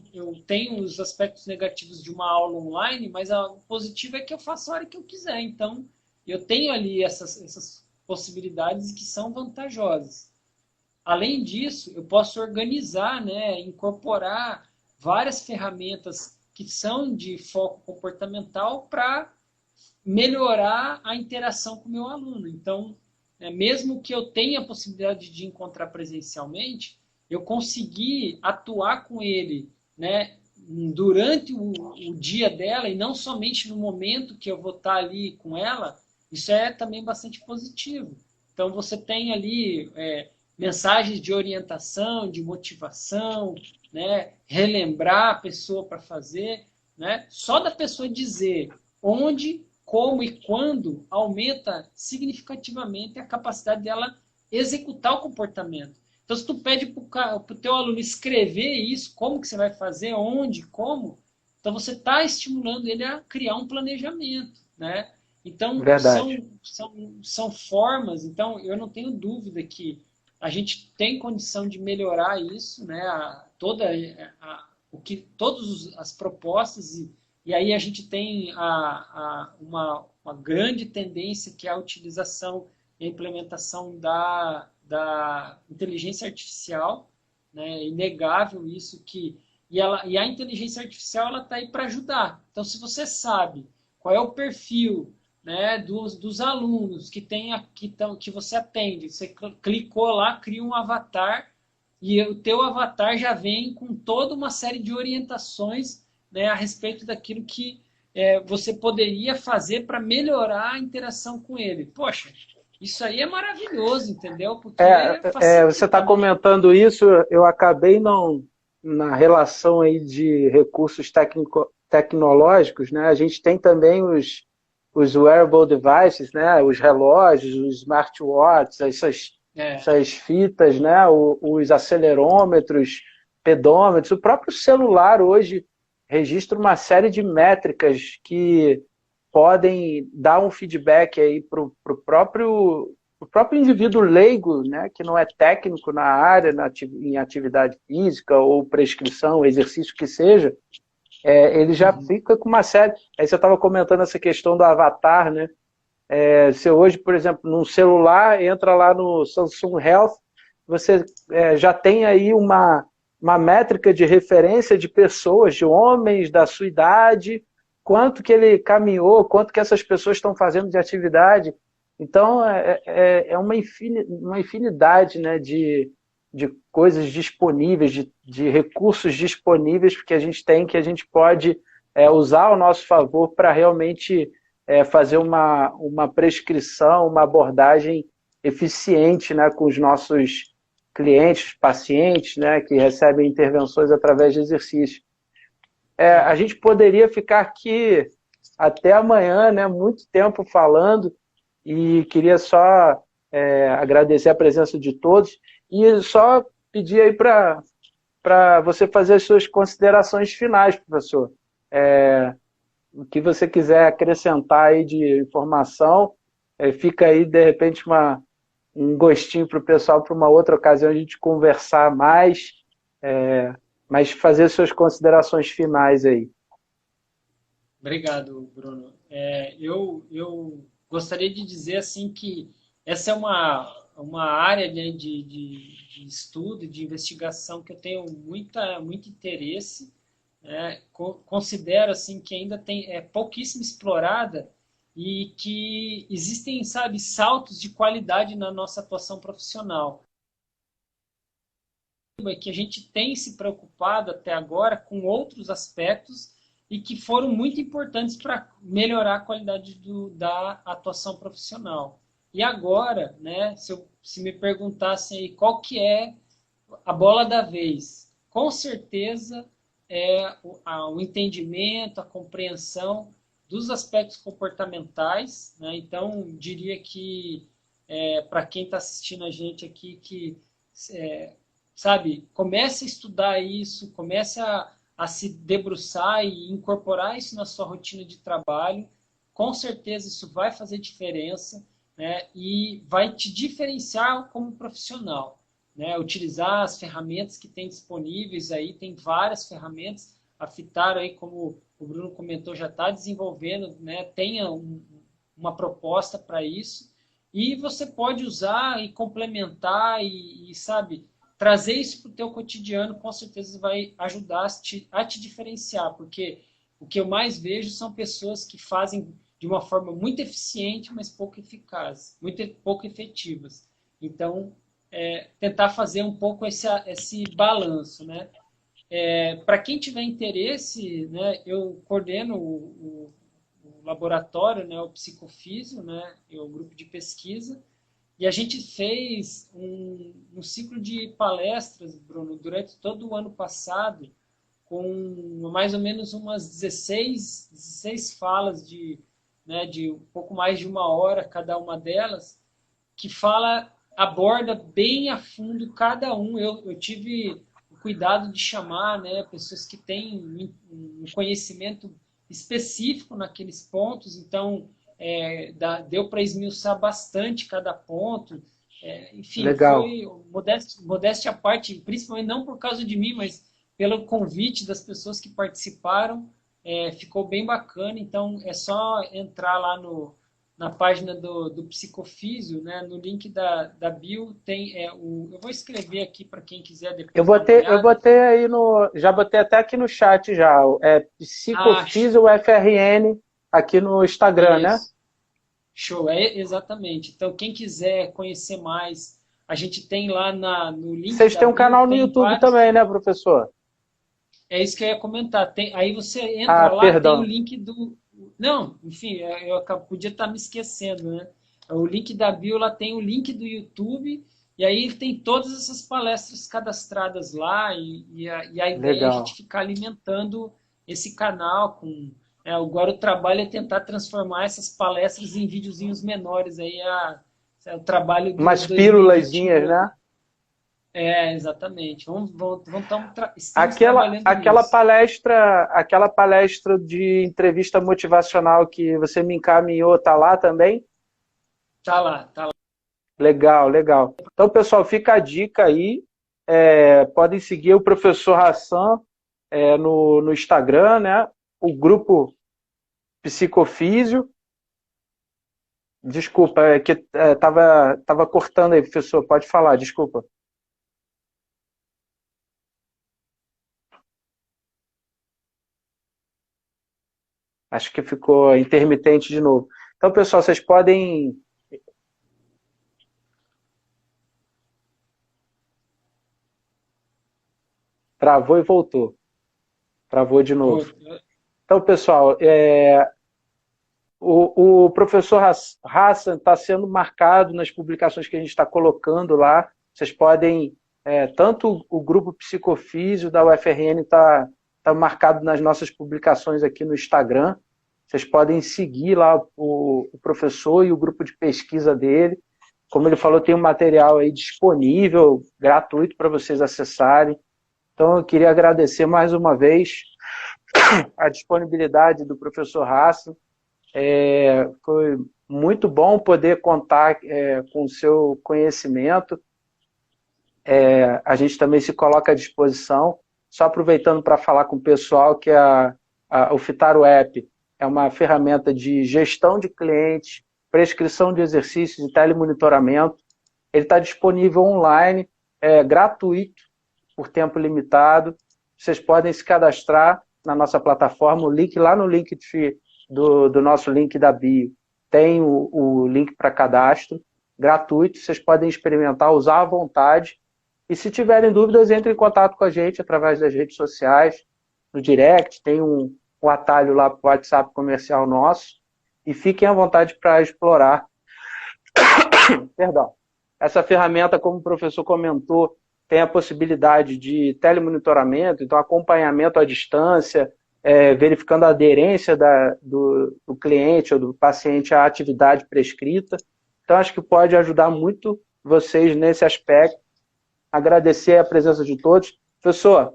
[SPEAKER 2] tenho os aspectos negativos de uma aula online, mas o positivo é que eu faço a hora que eu quiser. Então, eu tenho ali essas possibilidades que são vantajosas. Além disso, eu posso organizar, né, incorporar várias ferramentas que são de foco comportamental para melhorar a interação com o meu aluno. Então, mesmo que eu tenha a possibilidade de encontrar presencialmente, eu conseguir atuar com ele, né, durante o dia dela e não somente no momento que eu vou estar ali com ela, isso é também bastante positivo. Então, você tem ali mensagens de orientação, de motivação, né, relembrar a pessoa para fazer, né, só da pessoa dizer onde, como e quando aumenta significativamente a capacidade dela executar o comportamento. Então, se tu pede para o teu aluno escrever isso, como que você vai fazer, onde, como, então você está estimulando ele a criar um planejamento, né? Então, são formas, então eu não tenho dúvida que a gente tem condição de melhorar isso, né? Todas as propostas, e aí a gente tem uma grande tendência que é a utilização e a implementação da inteligência artificial, né? É inegável isso e a inteligência artificial ela está aí para ajudar. Então, se você sabe qual é o perfil né, dos alunos que você atende. Você clicou lá, cria um avatar, e o teu avatar já vem com toda uma série de orientações, né, a respeito daquilo que você poderia fazer para melhorar a interação com ele. Poxa, isso aí é maravilhoso, entendeu? Porque
[SPEAKER 1] Você
[SPEAKER 2] facilita,
[SPEAKER 1] está
[SPEAKER 2] né?
[SPEAKER 1] comentando isso, eu acabei não, na relação aí de recursos tecnológicos, né? A gente tem também os wearable devices, né? Os relógios, os smartwatches, essas fitas, né? Os acelerômetros, pedômetros, o próprio celular hoje registra uma série de métricas que podem dar um feedback aí para o próprio indivíduo leigo, né, que não é técnico na área, em atividade física ou prescrição, exercício que seja, ele já fica com uma série. Aí você estava comentando essa questão do avatar, né? Você hoje, por exemplo, num celular, entra lá no Samsung Health, você já tem aí uma métrica de referência de pessoas, de homens da sua idade, quanto que ele caminhou, quanto que essas pessoas estão fazendo de atividade. Então, é uma infinidade, né, de coisas disponíveis, de recursos disponíveis que a gente tem, que a gente pode usar ao nosso favor para realmente fazer uma prescrição, uma abordagem eficiente, né, com os nossos clientes, pacientes, né, que recebem intervenções através de exercício. A gente poderia ficar aqui até amanhã, né, muito tempo falando, e queria só agradecer a presença de todos e só pedir aí para você fazer as suas considerações finais, professor. O que você quiser acrescentar aí de informação, fica aí, de repente, um gostinho para o pessoal, para uma outra ocasião a gente conversar mais, mas fazer suas considerações finais aí.
[SPEAKER 2] Obrigado, Bruno. Eu gostaria de dizer assim que essa é uma área, né, de estudo, de investigação que eu tenho muito interesse. Considero assim que ainda é pouquíssimo explorada e que existem, sabe, saltos de qualidade na nossa atuação profissional. Que a gente tem se preocupado até agora com outros aspectos e que foram muito importantes para melhorar a qualidade da atuação profissional. E agora, né, se me perguntassem aí qual que é a bola da vez, com certeza o entendimento, a compreensão dos aspectos comportamentais, né? Então, diria que para quem está assistindo a gente aqui, que sabe, comece a estudar isso, comece a se debruçar e incorporar isso na sua rotina de trabalho. Com certeza isso vai fazer diferença, né? E vai te diferenciar como profissional, né? Utilizar as ferramentas que tem disponíveis aí, tem várias ferramentas. A Fitaro aí, como o Bruno comentou, já está desenvolvendo, né? Tenha uma proposta para isso. E você pode usar e complementar e sabe, trazer isso para o teu cotidiano, com certeza vai ajudar a te diferenciar, porque o que eu mais vejo são pessoas que fazem de uma forma muito eficiente, mas pouco eficaz, muito pouco efetivas. Então, tentar fazer um pouco esse balanço, né? Para quem tiver interesse, né, eu coordeno o laboratório, né, o Psicofísio, né, o grupo de pesquisa, e a gente fez um ciclo de palestras, Bruno, durante todo o ano passado, com mais ou menos umas 16 falas de um pouco mais de 1 hora cada uma delas, que aborda bem a fundo cada um. Eu tive o cuidado de chamar, né, pessoas que têm um conhecimento específico naqueles pontos, então deu para esmiuçar bastante cada ponto. Enfim,
[SPEAKER 1] Legal.
[SPEAKER 2] foi modéstia à parte, principalmente não por causa de mim, mas pelo convite das pessoas que participaram, ficou bem bacana. Então é só entrar lá na página do Psicofísio, né, no link da bio tem eu vou escrever aqui para quem quiser depois.
[SPEAKER 1] Eu botei aí já botei até aqui no chat já, Psicofísio FRN aqui no Instagram,
[SPEAKER 2] isso,
[SPEAKER 1] né?
[SPEAKER 2] Show, exatamente. Então, quem quiser conhecer mais, a gente tem lá no link
[SPEAKER 1] Vocês
[SPEAKER 2] da
[SPEAKER 1] têm um
[SPEAKER 2] bio,
[SPEAKER 1] canal no
[SPEAKER 2] tem
[SPEAKER 1] YouTube
[SPEAKER 2] vários.
[SPEAKER 1] também, né, professor?
[SPEAKER 2] É isso que eu ia comentar. Aí você
[SPEAKER 1] Ah,
[SPEAKER 2] entra lá, tem o
[SPEAKER 1] perdão.
[SPEAKER 2] link do. Não, enfim, podia estar me esquecendo, né? O link da bio lá tem o link do YouTube, e aí tem todas essas palestras cadastradas lá, e a ideia é a gente
[SPEAKER 1] Legal.
[SPEAKER 2] ficar alimentando esse canal com. Agora o trabalho é tentar transformar essas palestras em videozinhos menores. Aí é o trabalho do
[SPEAKER 1] Umas
[SPEAKER 2] 2021
[SPEAKER 1] pílulazinhas,
[SPEAKER 2] aí.
[SPEAKER 1] né?
[SPEAKER 2] Exatamente. Estamos trabalhando nisso.
[SPEAKER 1] Aquela palestra de entrevista motivacional que você me encaminhou, tá lá também?
[SPEAKER 2] Tá lá, tá lá.
[SPEAKER 1] Legal, legal. Então, pessoal, fica a dica aí. Podem seguir o professor Hassan no Instagram, né? O grupo Psicofísio. Desculpa, é que tava cortando aí, professor. Pode falar, desculpa. Acho que ficou intermitente de novo. Então, pessoal, vocês podem. Travou e voltou. Travou de
[SPEAKER 2] Pô,
[SPEAKER 1] novo. Então, pessoal, o professor Hassan está sendo marcado nas publicações que a gente está colocando lá. Vocês podem, tanto o grupo Psicofísio da UFRN tá marcado nas nossas publicações aqui no Instagram. Vocês podem seguir lá o professor e o grupo de pesquisa dele. Como ele falou, tem um material aí disponível, gratuito para vocês acessarem. Então, eu queria agradecer mais uma vez a disponibilidade do professor Hassan. Foi muito bom poder contar com o seu conhecimento. A gente também se coloca à disposição. Só aproveitando para falar com o pessoal que o Fitaro App é uma ferramenta de gestão de clientes, prescrição de exercícios e telemonitoramento. Ele está disponível online, gratuito, por tempo limitado. Vocês podem se cadastrar na nossa plataforma. O link lá no link do nosso link da bio tem o link para cadastro, gratuito. Vocês podem experimentar, usar à vontade. E se tiverem dúvidas, entrem em contato com a gente através das redes sociais, no direct, tem um atalho lá para o WhatsApp comercial nosso. E fiquem à vontade para explorar. Perdão. Essa ferramenta, como o professor comentou, tem a possibilidade de telemonitoramento, então acompanhamento à distância, verificando a aderência do cliente ou do paciente à atividade prescrita. Então, acho que pode ajudar muito vocês nesse aspecto. Agradecer a presença de todos. Professor,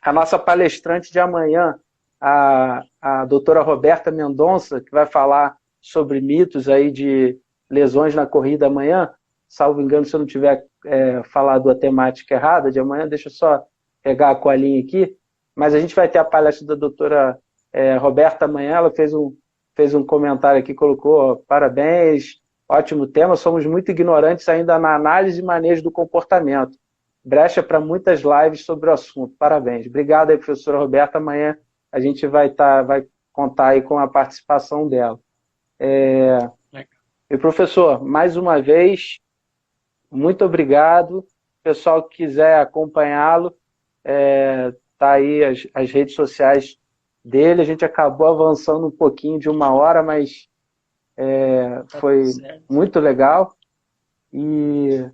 [SPEAKER 1] a nossa palestrante de amanhã, a doutora Roberta Mendonça, que vai falar sobre mitos aí de lesões na corrida amanhã, salvo engano, se eu não tiver falado a temática errada de amanhã, deixa eu só pegar a colinha aqui, mas a gente vai ter a palestra da doutora Roberta amanhã. Ela fez um comentário aqui, colocou: parabéns, ótimo tema, somos muito ignorantes ainda na análise e manejo do comportamento. Brecha para muitas lives sobre o assunto. Parabéns. Obrigado aí, professora Roberta. Amanhã a gente vai contar aí com a participação dela. E, professor, mais uma vez, muito obrigado. Pessoal que quiser acompanhá-lo, tá aí as redes sociais dele. A gente acabou avançando um pouquinho de 1 hora, mas foi muito legal. E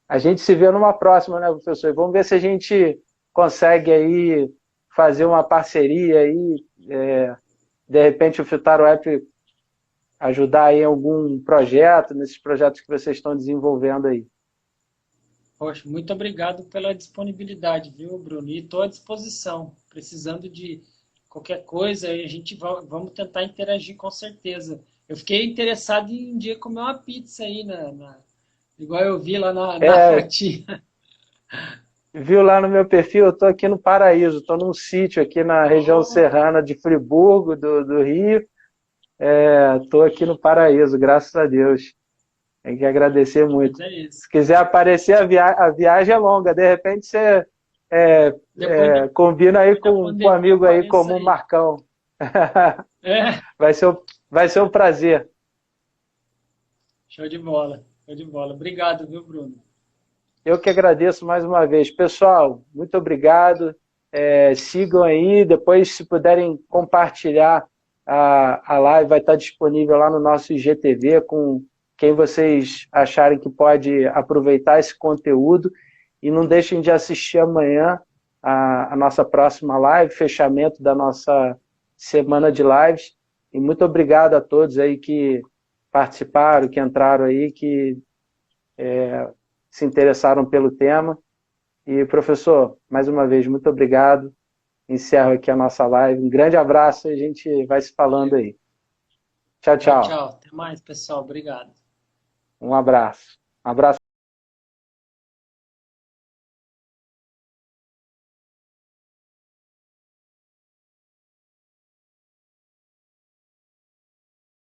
[SPEAKER 1] a gente se vê numa próxima, né, professor? E vamos ver se a gente consegue aí fazer uma parceria aí, de repente o Fitaro App ajudar aí em algum projeto, nesses projetos que vocês estão desenvolvendo aí.
[SPEAKER 2] Poxa, muito obrigado pela disponibilidade, viu, Bruno? E estou à disposição. Precisando de qualquer coisa, a gente vamos tentar interagir com certeza. Eu fiquei interessado em um dia comer uma pizza aí, igual eu vi lá na fotinha.
[SPEAKER 1] Viu lá no meu perfil? Eu estou aqui no Paraíso, estou num sítio aqui na região serrana de Friburgo, do Rio. Estou aqui no Paraíso, graças a Deus. Tem que agradecer muito. Se quiser aparecer, a viagem é longa. De repente você combina aí com um amigo aí, como o Marcão. Vai ser um prazer.
[SPEAKER 2] Show de bola. Show de bola. Obrigado, viu, Bruno?
[SPEAKER 1] Eu que agradeço mais uma vez. Pessoal, muito obrigado. Sigam aí, depois se puderem compartilhar a live, vai estar disponível lá no nosso IGTV com quem vocês acharem que pode aproveitar esse conteúdo. E não deixem de assistir amanhã a nossa próxima live, fechamento da nossa semana de lives. E muito obrigado a todos aí que participaram, que entraram aí, que se interessaram pelo tema. E, professor, mais uma vez, muito obrigado. Encerro aqui a nossa live. Um grande abraço e a gente vai se falando aí. Tchau, tchau.
[SPEAKER 2] Tchau, tchau. Até mais, pessoal. Obrigado.
[SPEAKER 1] Um abraço. Um abraço.